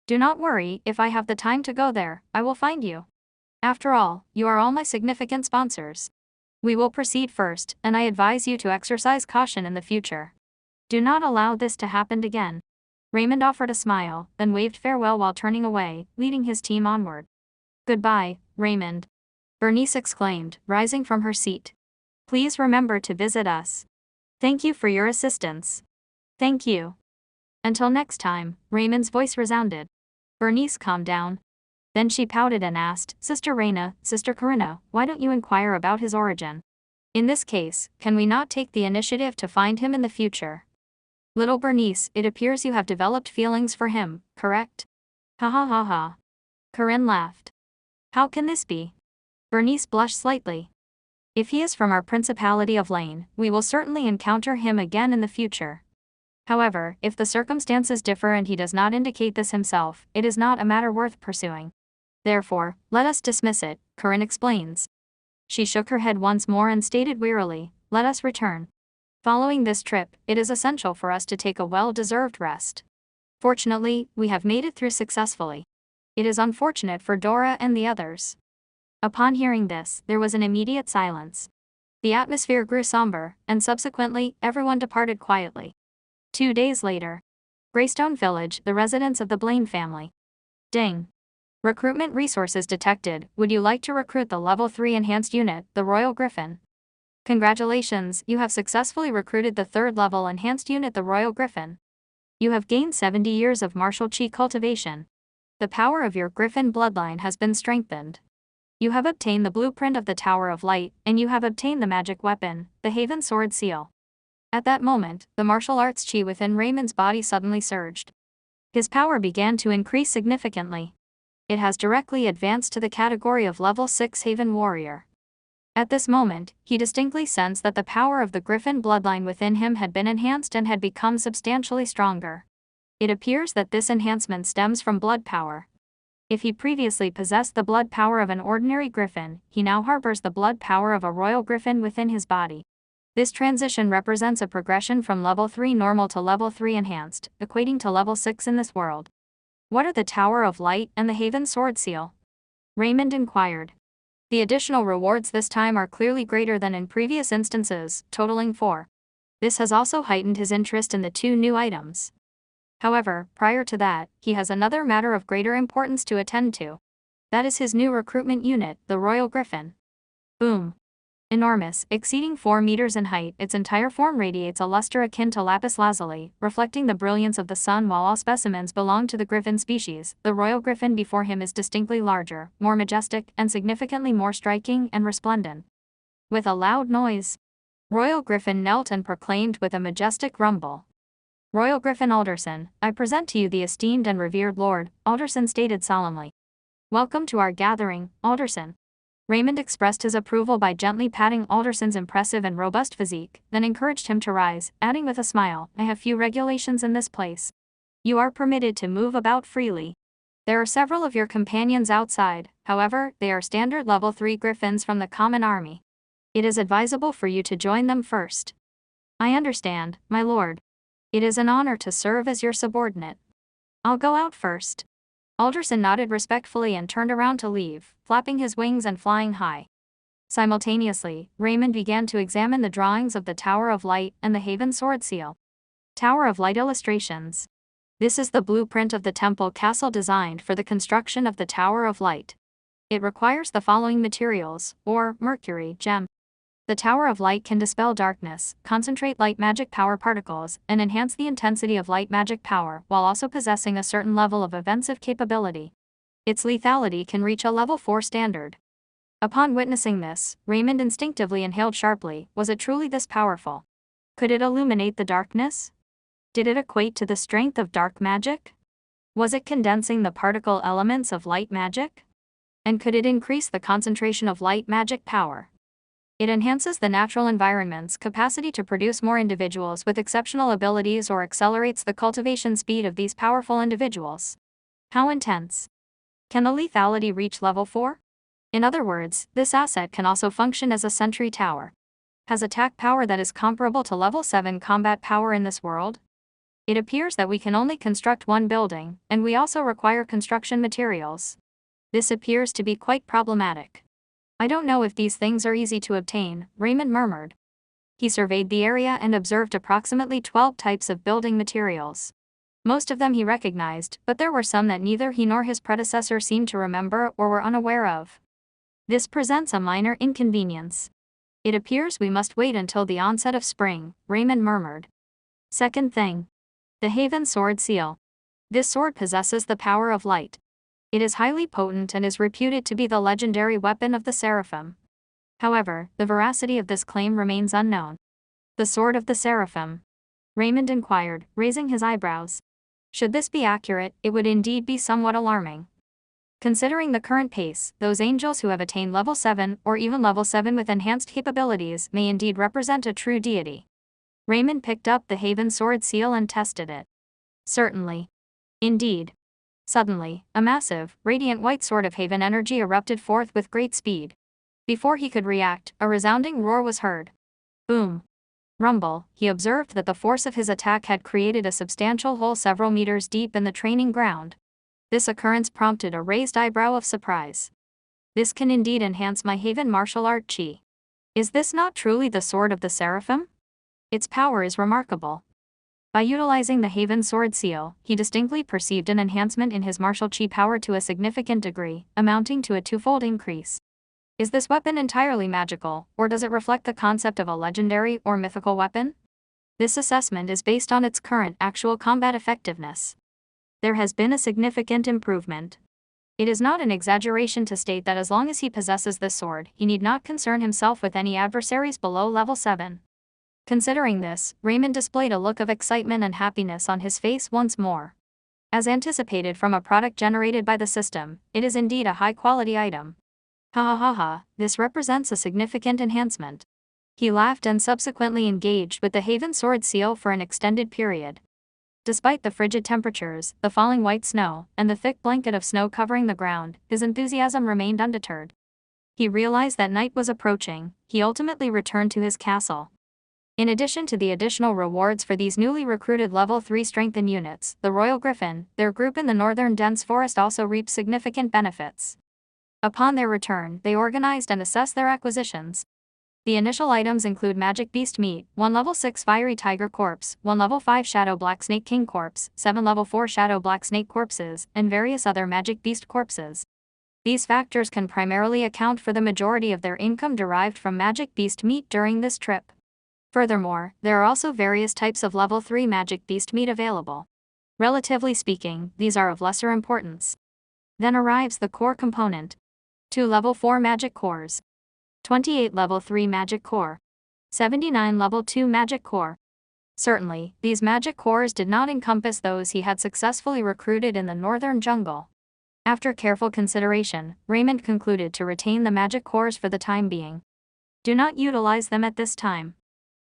Do not worry, if I have the time to go there, I will find you. After all, you are all my significant sponsors. We will proceed first, and I advise you to exercise caution in the future. Do not allow this to happen again. Raymond offered a smile, then waved farewell while turning away, leading his team onward. Goodbye, Raymond. Bernice exclaimed, rising from her seat. Please remember to visit us. Thank you for your assistance. Thank you. Until next time, Raymond's voice resounded. Bernice calmed down. Then she pouted and asked, Sister Reyna, Sister Corinna, why don't you inquire about his origin? In this case, can we not take the initiative to find him in the future? Little Bernice, it appears you have developed feelings for him, correct? Ha ha ha ha. Corinne laughed. How can this be? Bernice blushed slightly. If he is from our Principality of Lane, we will certainly encounter him again in the future. However, if the circumstances differ and he does not indicate this himself, it is not a matter worth pursuing. Therefore, let us dismiss it, Corinne explains. She shook her head once more and stated wearily, let us return. Following this trip, it is essential for us to take a well-deserved rest. Fortunately, we have made it through successfully. It is unfortunate for Dora and the others. Upon hearing this, there was an immediate silence. The atmosphere grew somber, and subsequently, everyone departed quietly. 2 days later. Greystone Village, the residence of the Blaine family. Ding. Recruitment resources detected. Would you like to recruit the Level 3 Enhanced Unit, the Royal Griffin? Congratulations, you have successfully recruited the 3rd level Enhanced Unit, the Royal Griffin. You have gained 70 years of martial chi cultivation. The power of your Griffin bloodline has been strengthened. You have obtained the blueprint of the Tower of Light, and you have obtained the magic weapon, the Haven Sword Seal. At that moment, the martial arts chi within Raymond's body suddenly surged. His power began to increase significantly. It has directly advanced to the category of Level 6 Haven Warrior. At this moment, he distinctly sensed that the power of the Griffin bloodline within him had been enhanced and had become substantially stronger. It appears that this enhancement stems from blood power. If he previously possessed the blood power of an ordinary griffin, he now harbors the blood power of a royal griffin within his body. This transition represents a progression from Level 3 normal to Level 3 enhanced, equating to Level 6 in this world. What are the Tower of Light and the Haven Sword Seal? Raymond inquired. The additional rewards this time are clearly greater than in previous instances, totaling 4. This has also heightened his interest in the 2 new items. However, prior to that, he has another matter of greater importance to attend to. That is his new recruitment unit, the Royal Griffin. Boom. Enormous, exceeding 4 meters in height, its entire form radiates a luster akin to lapis lazuli, reflecting the brilliance of the sun. While all specimens belong to the griffin species, the royal griffin before him is distinctly larger, more majestic, and significantly more striking and resplendent. With a loud noise, Royal Griffin knelt and proclaimed with a majestic rumble. Royal Griffin Alderson, I present to you the esteemed and revered Lord, Alderson stated solemnly. Welcome to our gathering, Alderson. Raymond expressed his approval by gently patting Alderson's impressive and robust physique, then encouraged him to rise, adding with a smile, I have few regulations in this place. You are permitted to move about freely. There are several of your companions outside, however, they are standard Level 3 griffins from the common army. It is advisable for you to join them first. I understand, my lord. It is an honor to serve as your subordinate. I'll go out first. Alderson nodded respectfully and turned around to leave, flapping his wings and flying high. Simultaneously, Raymond began to examine the drawings of the Tower of Light and the Haven Sword Seal. Tower of Light illustrations. This is the blueprint of the temple castle designed for the construction of the Tower of Light. It requires the following materials, ore, mercury, gem. The Tower of Light can dispel darkness, concentrate light magic power particles, and enhance the intensity of light magic power while also possessing a certain level of offensive capability. Its lethality can reach a Level 4 standard. Upon witnessing this, Raymond instinctively inhaled sharply. Was it truly this powerful? Could it illuminate the darkness? Did it equate to the strength of dark magic? Was it condensing the particle elements of light magic? And could it increase the concentration of light magic power? It enhances the natural environment's capacity to produce more individuals with exceptional abilities or accelerates the cultivation speed of these powerful individuals. How intense? Can the lethality reach Level 4? In other words, this asset can also function as a sentry tower. Has attack power that is comparable to Level 7 combat power in this world? It appears that we can only construct one building, and we also require construction materials. This appears to be quite problematic. I don't know if these things are easy to obtain, Raymond murmured. He surveyed the area and observed approximately 12 types of building materials. Most of them he recognized, but there were some that neither he nor his predecessor seemed to remember or were unaware of. This presents a minor inconvenience. It appears we must wait until the onset of spring, Raymond murmured. Second thing. The Haven Sword Seal. This sword possesses the power of light. It is highly potent and is reputed to be the legendary weapon of the Seraphim. However, the veracity of this claim remains unknown. The Sword of the Seraphim? Raymond inquired, raising his eyebrows. Should this be accurate, it would indeed be somewhat alarming. Considering the current pace, those angels who have attained level 7 or even level 7 with enhanced capabilities may indeed represent a true deity. Raymond picked up the Haven sword seal and tested it. Certainly. Indeed. Suddenly, a massive, radiant white sword of Haven energy erupted forth with great speed. Before he could react, a resounding roar was heard. Boom. Rumble. He observed that the force of his attack had created a substantial hole several meters deep in the training ground. This occurrence prompted a raised eyebrow of surprise. This can indeed enhance my Haven martial art chi. Is this not truly the sword of the Seraphim? Its power is remarkable. By utilizing the Haven sword seal, he distinctly perceived an enhancement in his martial chi power to a significant degree, amounting to a twofold increase. Is this weapon entirely magical, or does it reflect the concept of a legendary or mythical weapon? This assessment is based on its current actual combat effectiveness. There has been a significant improvement. It is not an exaggeration to state that as long as he possesses this sword, he need not concern himself with any adversaries below level 7. Considering this, Raymond displayed a look of excitement and happiness on his face once more. As anticipated from a product generated by the system, it is indeed a high-quality item. Ha ha ha ha, this represents a significant enhancement. He laughed and subsequently engaged with the Haven sword seal for an extended period. Despite the frigid temperatures, the falling white snow, and the thick blanket of snow covering the ground, his enthusiasm remained undeterred. He realized that night was approaching. He ultimately returned to his castle. In addition to the additional rewards for these newly recruited level 3 strengthened units, the Royal Griffin, their group in the northern dense forest, also reaped significant benefits. Upon their return, they organized and assessed their acquisitions. The initial items include Magic Beast Meat, 1 level 6 Fiery Tiger Corpse, 1 level 5 Shadow Black Snake King Corpse, 7 level 4 Shadow Black Snake Corpses, and various other Magic Beast Corpses. These factors can primarily account for the majority of their income derived from Magic Beast Meat during this trip. Furthermore, there are also various types of level 3 Magic Beast Meat available. Relatively speaking, these are of lesser importance. Then arrives the core component. 2 level 4 Magic Cores. 28 level 3 Magic Core. 79 level 2 Magic Core. Certainly, these Magic Cores did not encompass those he had successfully recruited in the northern jungle. After careful consideration, Raymond concluded to retain the Magic Cores for the time being. Do not utilize them at this time.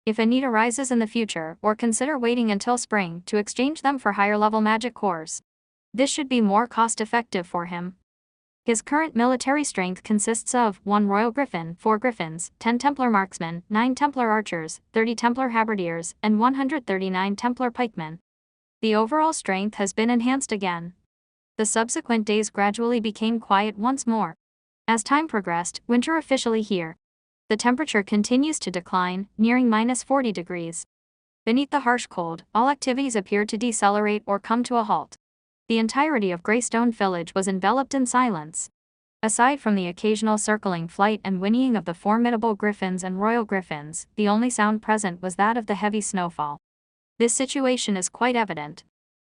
If a need arises in the future, or consider waiting until spring to exchange them for higher-level Magic Cores. This should be more cost-effective for him. His current military strength consists of 1 Royal Griffin, 4 Griffins, 10 Templar Marksmen, 9 Templar Archers, 30 Templar Halberdiers, and 139 Templar Pikemen. The overall strength has been enhanced again. The subsequent days gradually became quiet once more. As time progressed, winter officially here. The temperature continues to decline, nearing -40 degrees. Beneath the harsh cold, all activities appeared to decelerate or come to a halt. The entirety of Greystone Village was enveloped in silence. Aside from the occasional circling flight and whinnying of the formidable griffins and royal griffins, the only sound present was that of the heavy snowfall. This situation is quite evident.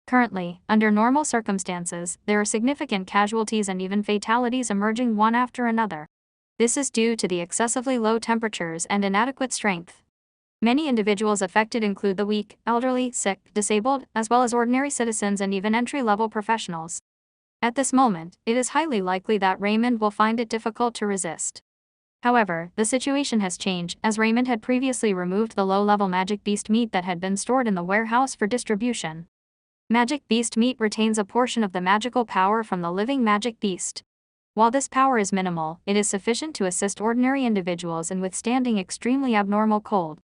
Currently, under normal circumstances, there are significant casualties and even fatalities emerging one after another. This is due to the excessively low temperatures and inadequate strength. Many individuals affected include the weak, elderly, sick, disabled, as well as ordinary citizens and even entry-level professionals. At this moment, it is highly likely that Raymond will find it difficult to resist. However, the situation has changed, as Raymond had previously removed the low-level Magic Beast Meat that had been stored in the warehouse for distribution. Magic Beast Meat retains a portion of the magical power from the living Magic Beast. While this power is minimal, it is sufficient to assist ordinary individuals in withstanding extremely abnormal cold.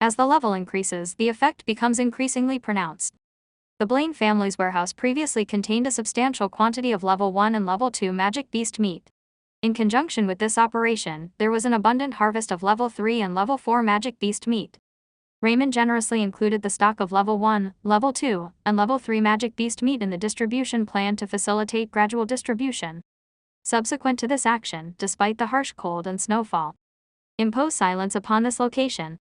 As the level increases, the effect becomes increasingly pronounced. The Blaine family's warehouse previously contained a substantial quantity of level 1 and level 2 Magic Beast Meat. In conjunction with this operation, there was an abundant harvest of level 3 and level 4 Magic Beast Meat. Raymond generously included the stock of level 1, level 2, and level 3 Magic Beast Meat in the distribution plan to facilitate gradual distribution. Subsequent to this action, despite the harsh cold and snowfall, imposed silence upon this location.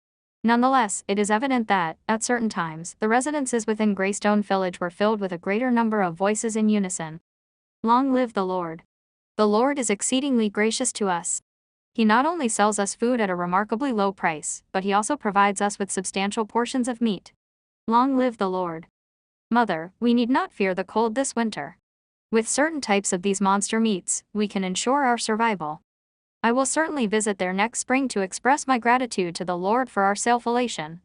Nonetheless, it is evident that, at certain times, the residences within Greystone Village were filled with a greater number of voices in unison. Long live the Lord! The Lord is exceedingly gracious to us. He not only sells us food at a remarkably low price, but he also provides us with substantial portions of meat. Long live the Lord! Mother, we need not fear the cold this winter. With certain types of these monster meats, we can ensure our survival. I will certainly visit there next spring to express my gratitude to the Lord for our salvation.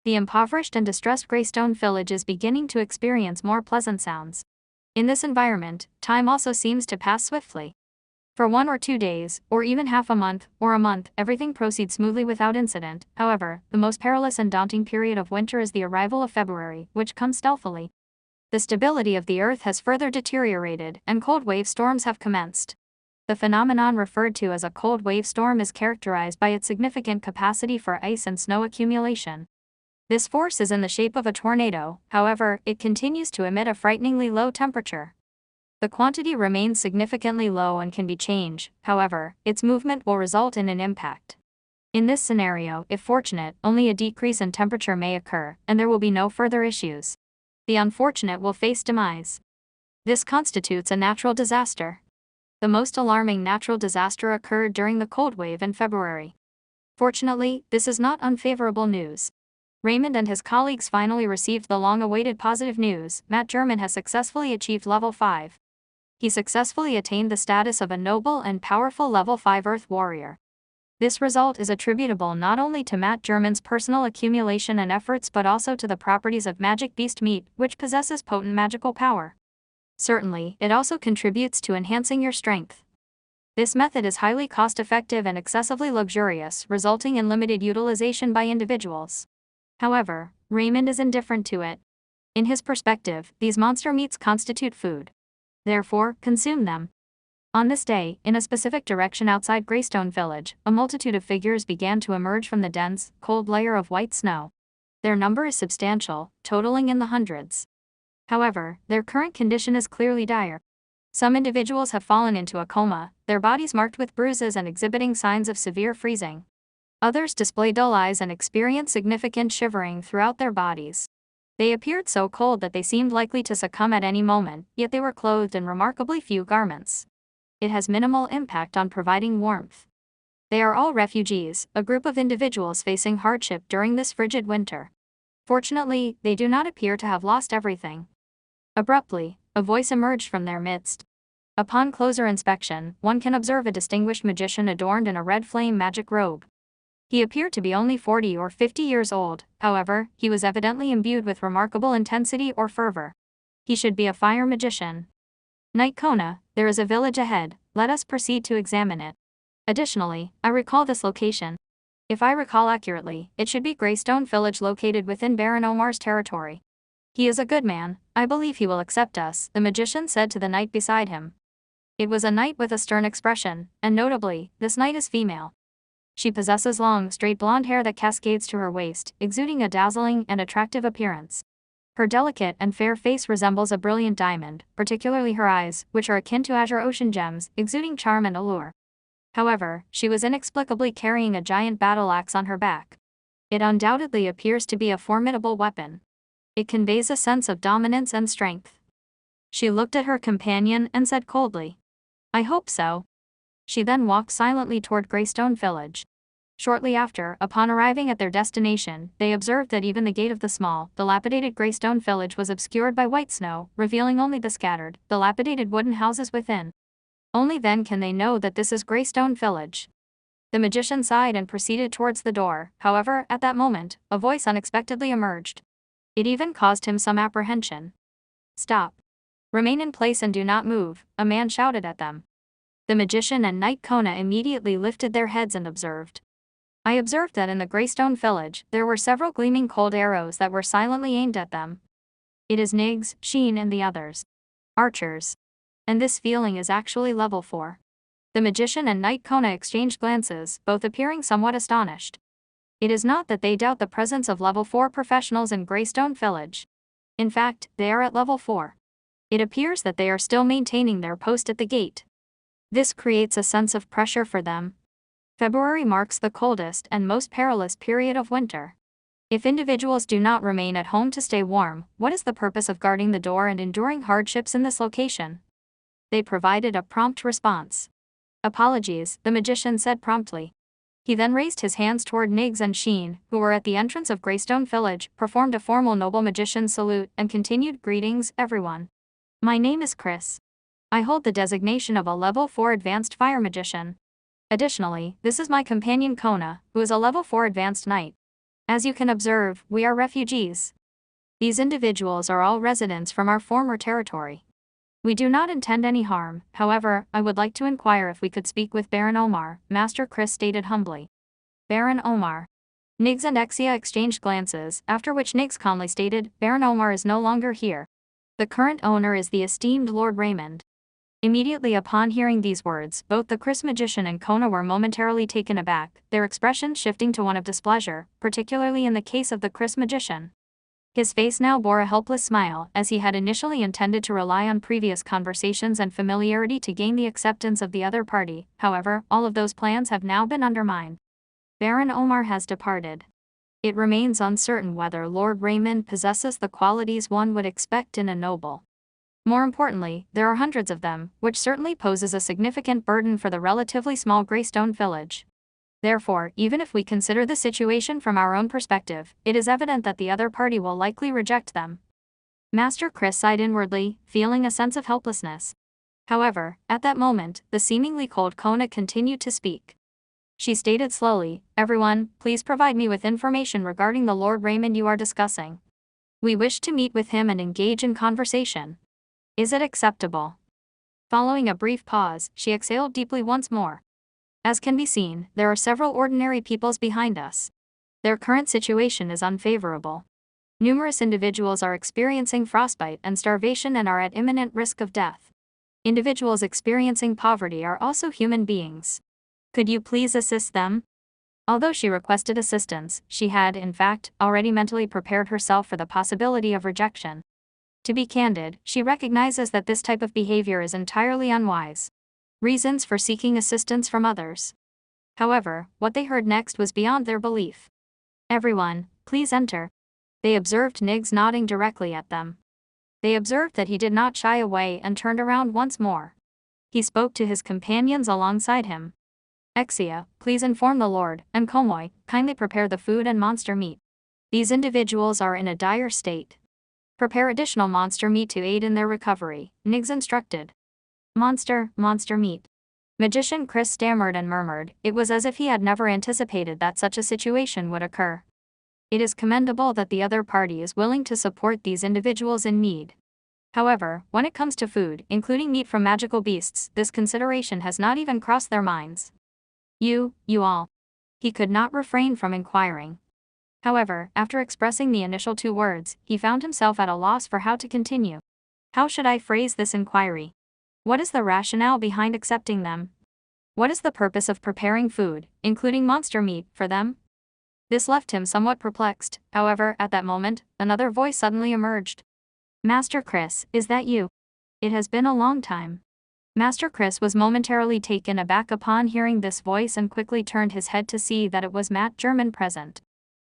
The impoverished and distressed Greystone village is beginning to experience more pleasant sounds. In this environment, time also seems to pass swiftly. For 1 or 2 days, or even half a month, everything proceeds smoothly without incident. However, the most perilous and daunting period of winter is the arrival of February, which comes stealthily. The stability of the earth has further deteriorated, and cold wave storms have commenced. The phenomenon referred to as a cold wave storm is characterized by its significant capacity for ice and snow accumulation. This force is in the shape of a tornado, however, it continues to emit a frighteningly low temperature. The quantity remains significantly low and can be changed, however, its movement will result in an impact. In this scenario, if fortunate, only a decrease in temperature may occur, and there will be no further issues. The unfortunate will face demise. This constitutes a natural disaster. The most alarming natural disaster occurred during the cold wave in February. Fortunately, this is not unfavorable news. Raymond and his colleagues finally received the long-awaited positive news. Matt German has successfully achieved level 5. He successfully attained the status of a noble and powerful level 5 Earth warrior. This result is attributable not only to Matt German's personal accumulation and efforts but also to the properties of magic beast meat, which possesses potent magical power. Certainly, it also contributes to enhancing your strength. This method is highly cost-effective and excessively luxurious, resulting in limited utilization by individuals. However, Raymond is indifferent to it. In his perspective, these monster meats constitute food. Therefore, consume them. On this day, in a specific direction outside Greystone Village, a multitude of figures began to emerge from the dense, cold layer of white snow. Their number is substantial, totaling in the hundreds. However, their current condition is clearly dire. Some individuals have fallen into a coma, their bodies marked with bruises and exhibiting signs of severe freezing. Others display dull eyes and experience significant shivering throughout their bodies. They appeared so cold that they seemed likely to succumb at any moment, yet they were clothed in remarkably few garments. It has minimal impact on providing warmth. They are all refugees, a group of individuals facing hardship during this frigid winter. Fortunately, they do not appear to have lost everything. Abruptly, a voice emerged from their midst. Upon closer inspection, one can observe a distinguished magician adorned in a red flame magic robe. He appeared to be only 40 or 50 years old, however, he was evidently imbued with remarkable intensity or fervor. He should be a fire magician. Knight Kona, there is a village ahead, let us proceed to examine it. Additionally, I recall this location. If I recall accurately, it should be Greystone Village located within Baron Omar's territory. He is a good man, I believe he will accept us, the magician said to the knight beside him. It was a knight with a stern expression, and notably, this knight is female. She possesses long, straight blonde hair that cascades to her waist, exuding a dazzling and attractive appearance. Her delicate and fair face resembles a brilliant diamond, particularly her eyes, which are akin to azure ocean gems, exuding charm and allure. However, she was inexplicably carrying a giant battle axe on her back. It undoubtedly appears to be a formidable weapon. It conveys a sense of dominance and strength. She looked at her companion and said coldly, "I hope so." She then walked silently toward Greystone Village. Shortly after, upon arriving at their destination, they observed that even the gate of the small, dilapidated Greystone Village was obscured by white snow, revealing only the scattered, dilapidated wooden houses within. Only then can they know that this is Greystone Village. The magician sighed and proceeded towards the door, however, at that moment, a voice unexpectedly emerged. It even caused him some apprehension. "Stop. Remain in place and do not move," a man shouted at them. The magician and Knight Kona immediately lifted their heads and observed. I observed that in the Greystone Village, there were several gleaming cold arrows that were silently aimed at them. It is Niggs, Sheen and the others. Archers. And this feeling is actually level 4. The magician and Knight Kona exchanged glances, both appearing somewhat astonished. It is not that they doubt the presence of level 4 professionals in Greystone Village. In fact, they are at level 4. It appears that they are still maintaining their post at the gate. This creates a sense of pressure for them. February marks the coldest and most perilous period of winter. If individuals do not remain at home to stay warm, what is the purpose of guarding the door and enduring hardships in this location? They provided a prompt response. "Apologies," the magician said promptly. He then raised his hands toward Niggs and Sheen, who were at the entrance of Greystone Village, performed a formal noble magician salute, and continued, "Greetings, everyone. My name is Chris. I hold the designation of a level 4 advanced fire magician. Additionally, this is my companion Kona, who is a level 4 advanced knight. As you can observe, we are refugees. These individuals are all residents from our former territory. We do not intend any harm, however, I would like to inquire if we could speak with Baron Omar, Master Chris stated humbly. Baron Omar. Niggs and Exia exchanged glances, after which Niggs calmly stated, Baron Omar is no longer here. The current owner is the esteemed Lord Raymond. Immediately upon hearing these words, both the Chris magician and Kona were momentarily taken aback, their expression shifting to one of displeasure, particularly in the case of the Chris magician. His face now bore a helpless smile, as he had initially intended to rely on previous conversations and familiarity to gain the acceptance of the other party. However, all of those plans have now been undermined. Baron Omar has departed. It remains uncertain whether Lord Raymond possesses the qualities one would expect in a noble. More importantly, there are hundreds of them, which certainly poses a significant burden for the relatively small Greystone village. Therefore, even if we consider the situation from our own perspective, it is evident that the other party will likely reject them. Master Chris sighed inwardly, feeling a sense of helplessness. However, at that moment, the seemingly cold Kona continued to speak. She stated slowly, Everyone, please provide me with information regarding the Lord Raymond you are discussing. We wish to meet with him and engage in conversation. Is it acceptable? Following a brief pause, she exhaled deeply once more. As can be seen, there are several ordinary peoples behind us. Their current situation is unfavorable. Numerous individuals are experiencing frostbite and starvation and are at imminent risk of death. Individuals experiencing poverty are also human beings. Could you please assist them? Although she requested assistance, she had, in fact, already mentally prepared herself for the possibility of rejection. To be candid, she recognizes that this type of behavior is entirely unwise. Reasons for seeking assistance from others. However, what they heard next was beyond their belief. Everyone, please enter. They observed Niggs nodding directly at them. They observed that he did not shy away and turned around once more. He spoke to his companions alongside him. Exia, please inform the Lord, and Komoy, kindly prepare the food and monster meat. These individuals are in a dire state. Prepare additional monster meat to aid in their recovery, Niggs instructed. Monster meat. Magician Chris stammered and murmured, it was as if he had never anticipated that such a situation would occur. It is commendable that the other party is willing to support these individuals in need. However, when it comes to food, including meat from magical beasts, this consideration has not even crossed their minds. You all. He could not refrain from inquiring. However, after expressing the initial two words, he found himself at a loss for how to continue. How should I phrase this inquiry? What is the rationale behind accepting them? What is the purpose of preparing food, including monster meat, for them? This left him somewhat perplexed. However, at that moment, another voice suddenly emerged. Master Chris, is that you? It has been a long time. Master Chris was momentarily taken aback upon hearing this voice and quickly turned his head to see that it was Matt German present.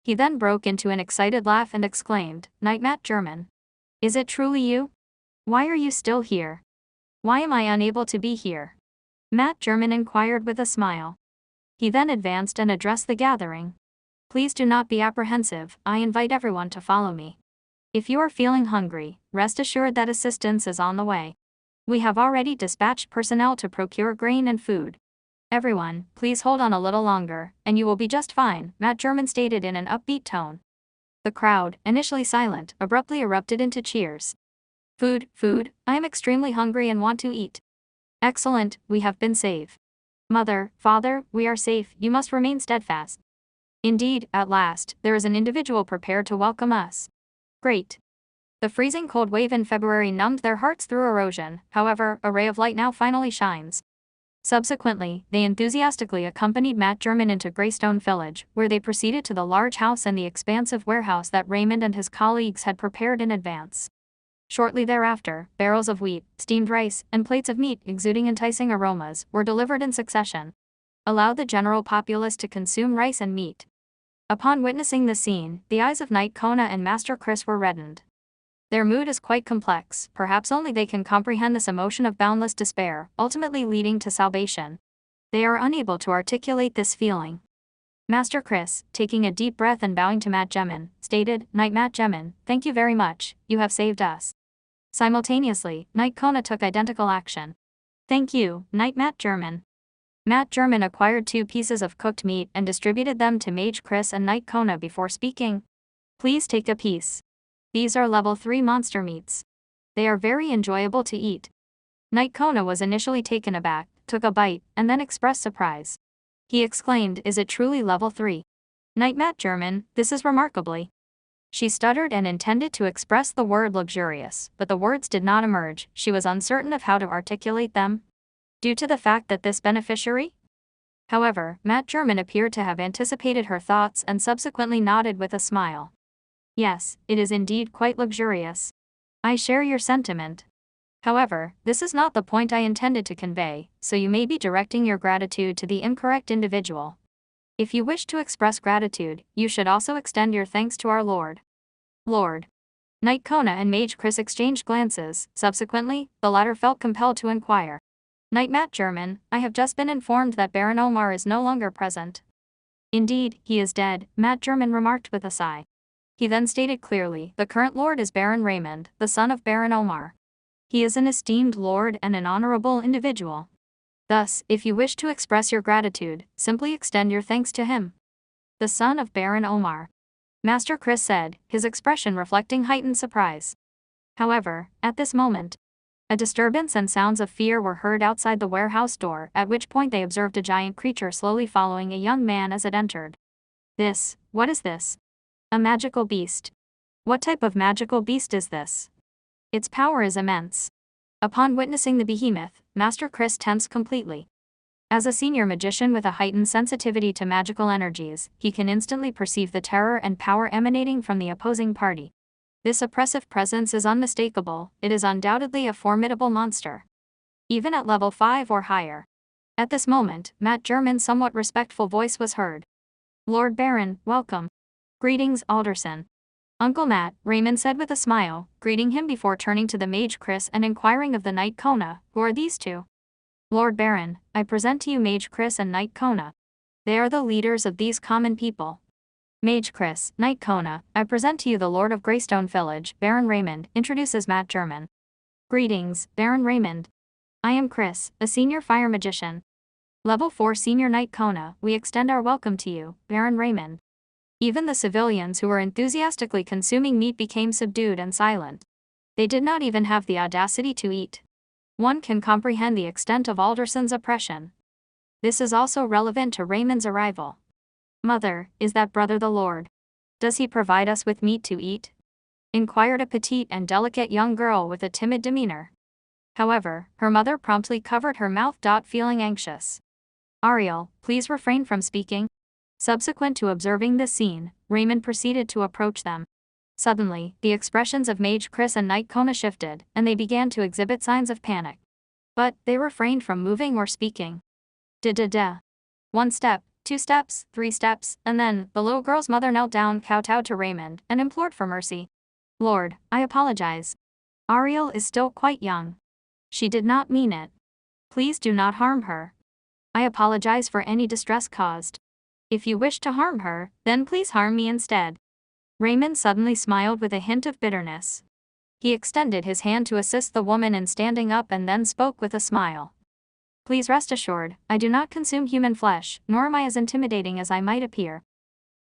He then broke into an excited laugh and exclaimed, Knight Matt German. Is it truly you? Why are you still here? Why am I unable to be here? Matt German inquired with a smile. He then advanced and addressed the gathering. Please do not be apprehensive, I invite everyone to follow me. If you are feeling hungry, rest assured that assistance is on the way. We have already dispatched personnel to procure grain and food. Everyone, please hold on a little longer, and you will be just fine, Matt German stated in an upbeat tone. The crowd, initially silent, abruptly erupted into cheers. Food, I am extremely hungry and want to eat. Excellent, we have been safe. Mother, father, we are safe, you must remain steadfast. Indeed, at last, there is an individual prepared to welcome us. Great. The freezing cold wave in February numbed their hearts through erosion, however, a ray of light now finally shines. Subsequently, they enthusiastically accompanied Matt German into Greystone Village, where they proceeded to the large house and the expansive warehouse that Raymond and his colleagues had prepared in advance. Shortly thereafter, barrels of wheat, steamed rice, and plates of meat exuding enticing aromas were delivered in succession. Allow the general populace to consume rice and meat. Upon witnessing the scene, the eyes of Knight Kona and Master Chris were reddened. Their mood is quite complex, perhaps only they can comprehend this emotion of boundless despair, ultimately leading to salvation. They are unable to articulate this feeling. Master Chris, taking a deep breath and bowing to Matt German, stated, Knight Matt German, thank you very much, you have saved us. Simultaneously, Knight Kona took identical action. Thank you, Knight Matt German. Matt German acquired 2 pieces of cooked meat and distributed them to Mage Chris and Knight Kona before speaking. Please take a piece. These are level 3 monster meats. They are very enjoyable to eat. Knight Kona was initially taken aback, took a bite, and then expressed surprise. He exclaimed, "Is it truly level 3? Knight Matt German, this is remarkably." She stuttered and intended to express the word luxurious, but the words did not emerge. She was uncertain of how to articulate them. Due to the fact that this beneficiary? However, Matt German appeared to have anticipated her thoughts and subsequently nodded with a smile. Yes, it is indeed quite luxurious. I share your sentiment. However, this is not the point I intended to convey, so you may be directing your gratitude to the incorrect individual. If you wish to express gratitude, you should also extend your thanks to our Lord. Lord. Knight Kona and Mage Chris exchanged glances. Subsequently, the latter felt compelled to inquire. Knight Matt German, I have just been informed that Baron Omar is no longer present. Indeed, he is dead, Matt German remarked with a sigh. He then stated clearly, the current lord is Baron Raymond, the son of Baron Omar. He is an esteemed lord and an honorable individual. Thus, if you wish to express your gratitude, simply extend your thanks to him. The son of Baron Omar. Master Chris said, his expression reflecting heightened surprise. However, at this moment, a disturbance and sounds of fear were heard outside the warehouse door, at which point they observed a giant creature slowly following a young man as it entered. What is this? A magical beast. What type of magical beast is this? Its power is immense. Upon witnessing the behemoth, Master Chris tensed completely. As a senior magician with a heightened sensitivity to magical energies, he can instantly perceive the terror and power emanating from the opposing party. This oppressive presence is unmistakable, it is undoubtedly a formidable monster. Even at level 5 or higher. At this moment, Matt German's somewhat respectful voice was heard. Lord Baron, welcome. Greetings, Alderson. Uncle Matt, Raymond said with a smile, greeting him before turning to the Mage Chris and inquiring of the Knight Kona, who are these two? Lord Baron, I present to you Mage Chris and Knight Kona. They are the leaders of these common people. Mage Chris, Knight Kona, I present to you the Lord of Greystone Village, Baron Raymond, introduces Matt German. Greetings, Baron Raymond. I am Chris, a senior fire magician. Level 4 Senior Knight Kona, we extend our welcome to you, Baron Raymond. Even the civilians who were enthusiastically consuming meat became subdued and silent. They did not even have the audacity to eat. One can comprehend the extent of Alderson's oppression. This is also relevant to Raymond's arrival. Mother, is that brother the Lord? Does he provide us with meat to eat? Inquired a petite and delicate young girl with a timid demeanor. However, her mother promptly covered her mouth. Feeling anxious. Ariel, please refrain from speaking. Subsequent to observing this scene, Raymond proceeded to approach them. Suddenly, the expressions of Mage Chris and Knight Kona shifted, and they began to exhibit signs of panic. But, they refrained from moving or speaking. Da-da-da. 1 step, 2 steps, 3 steps, and then, the little girl's mother knelt down, kowtowed to Raymond, and implored for mercy. Lord, I apologize. Ariel is still quite young. She did not mean it. Please do not harm her. I apologize for any distress caused. If you wish to harm her, then please harm me instead. Raymond suddenly smiled with a hint of bitterness. He extended his hand to assist the woman in standing up and then spoke with a smile. Please rest assured, I do not consume human flesh, nor am I as intimidating as I might appear.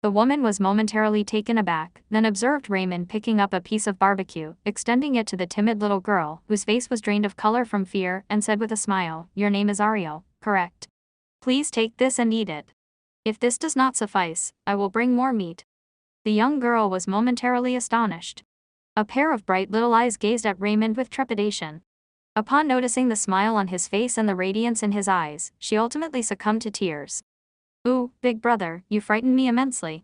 The woman was momentarily taken aback, then observed Raymond picking up a piece of barbecue, extending it to the timid little girl, whose face was drained of color from fear, and said with a smile, Your name is Ariel, correct? Please take this and eat it. If this does not suffice, I will bring more meat. The young girl was momentarily astonished. A pair of bright little eyes gazed at Raymond with trepidation. Upon noticing the smile on his face and the radiance in his eyes, she ultimately succumbed to tears. Ooh, big brother, you frightened me immensely.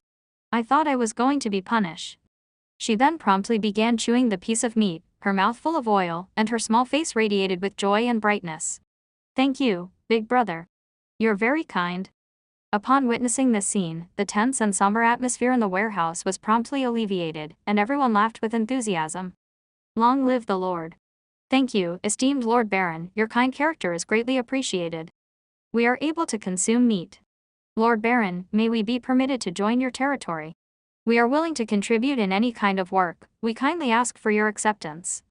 I thought I was going to be punished. She then promptly began chewing the piece of meat, her mouth full of oil, and her small face radiated with joy and brightness. Thank you, big brother. You're very kind. Upon witnessing this scene, the tense and somber atmosphere in the warehouse was promptly alleviated, and everyone laughed with enthusiasm. Long live the Lord. Thank you, esteemed Lord Baron, your kind character is greatly appreciated. We are able to consume meat. Lord Baron, may we be permitted to join your territory? We are willing to contribute in any kind of work, we kindly ask for your acceptance.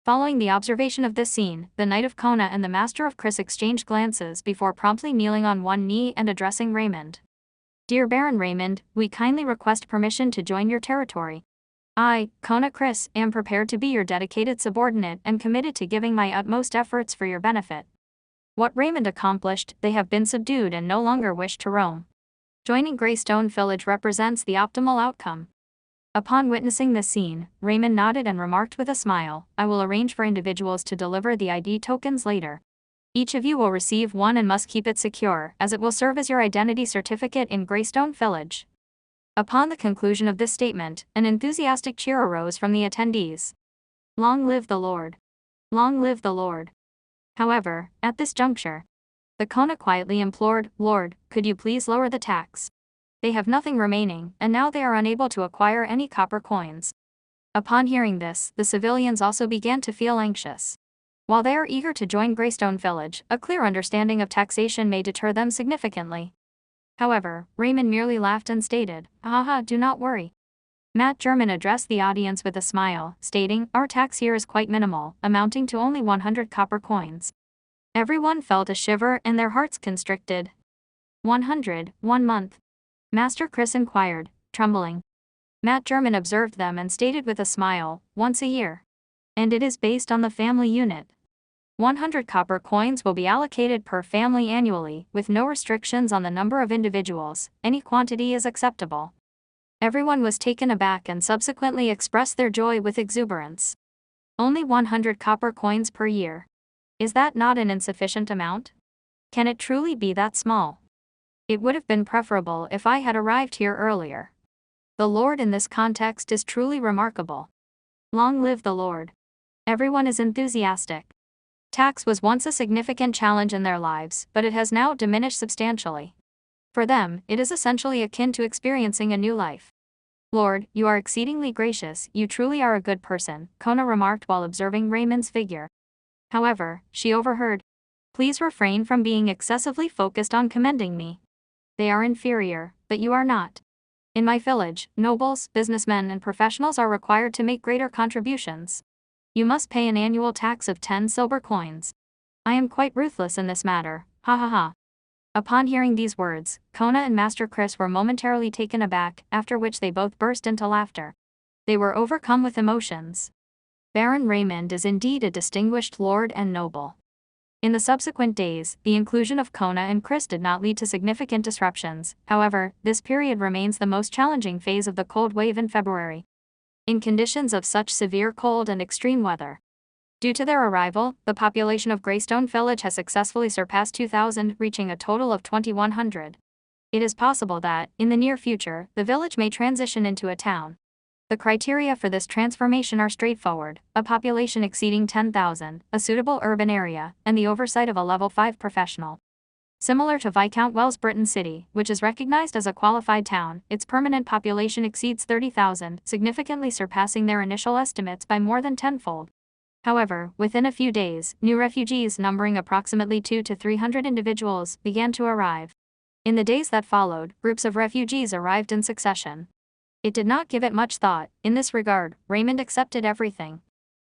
Following the observation of this scene, the Knight of Kona and the Master of Chris exchanged glances before promptly kneeling on one knee and addressing Raymond. "Dear Baron Raymond, we kindly request permission to join your territory. I, Kona Chris, am prepared to be your dedicated subordinate and committed to giving my utmost efforts for your benefit." What Raymond accomplished, they have been subdued and no longer wish to roam. Joining Greystone Village represents the optimal outcome. Upon witnessing this scene, Raymond nodded and remarked with a smile, "I will arrange for individuals to deliver the ID tokens later. Each of you will receive one and must keep it secure, as it will serve as your identity certificate in Greystone Village." Upon the conclusion of this statement, an enthusiastic cheer arose from the attendees. "Long live the Lord! Long live the Lord!" However, at this juncture, the Kona quietly implored, "Lord, could you please lower the tax? They have nothing remaining, and now they are unable to acquire any copper coins." Upon hearing this, the civilians also began to feel anxious. While they are eager to join Greystone Village, a clear understanding of taxation may deter them significantly. However, Raymond merely laughed and stated, "Haha, do not worry." Matt German addressed the audience with a smile, stating, "Our tax here is quite minimal, amounting to only 100 copper coins." Everyone felt a shiver and their hearts constricted. 1 month? Master Chris inquired, trembling. Matt German observed them and stated with a smile, "Once a year. And it is based on the family unit. 100 copper coins will be allocated per family annually, with no restrictions on the number of individuals. Any quantity is acceptable." Everyone was taken aback and subsequently expressed their joy with exuberance. Only 100 copper coins per year. Is that not an insufficient amount? Can it truly be that small? It would have been preferable if I had arrived here earlier. The Lord in this context is truly remarkable. Long live the Lord. Everyone is enthusiastic. Tax was once a significant challenge in their lives, but it has now diminished substantially. For them, it is essentially akin to experiencing a new life. "Lord, you are exceedingly gracious, you truly are a good person," Kona remarked while observing Raymond's figure. However, she overheard, "Please refrain from being excessively focused on commending me. They are inferior, but you are not. In my village, nobles, businessmen and professionals are required to make greater contributions. You must pay an annual tax of 10 silver coins. I am quite ruthless in this matter, ha ha ha." Upon hearing these words, Kona and Master Chris were momentarily taken aback, after which they both burst into laughter. They were overcome with emotions. Baron Raymond is indeed a distinguished lord and noble. In the subsequent days, the inclusion of Kona and Chris did not lead to significant disruptions. However, this period remains the most challenging phase of the cold wave in February. In conditions of such severe cold and extreme weather, due to their arrival, the population of Greystone Village has successfully surpassed 2,000, reaching a total of 2,100. It is possible that, in the near future, the village may transition into a town. The criteria for this transformation are straightforward: a population exceeding 10,000, a suitable urban area, and the oversight of a level 5 professional. Similar to Viscount Wells' Britain City, which is recognized as a qualified town, its permanent population exceeds 30,000, significantly surpassing their initial estimates by more than tenfold. However, within a few days, new refugees numbering approximately 200 to 300 individuals began to arrive. In the days that followed, groups of refugees arrived in succession. It did not give it much thought. In this regard, Raymond accepted everything.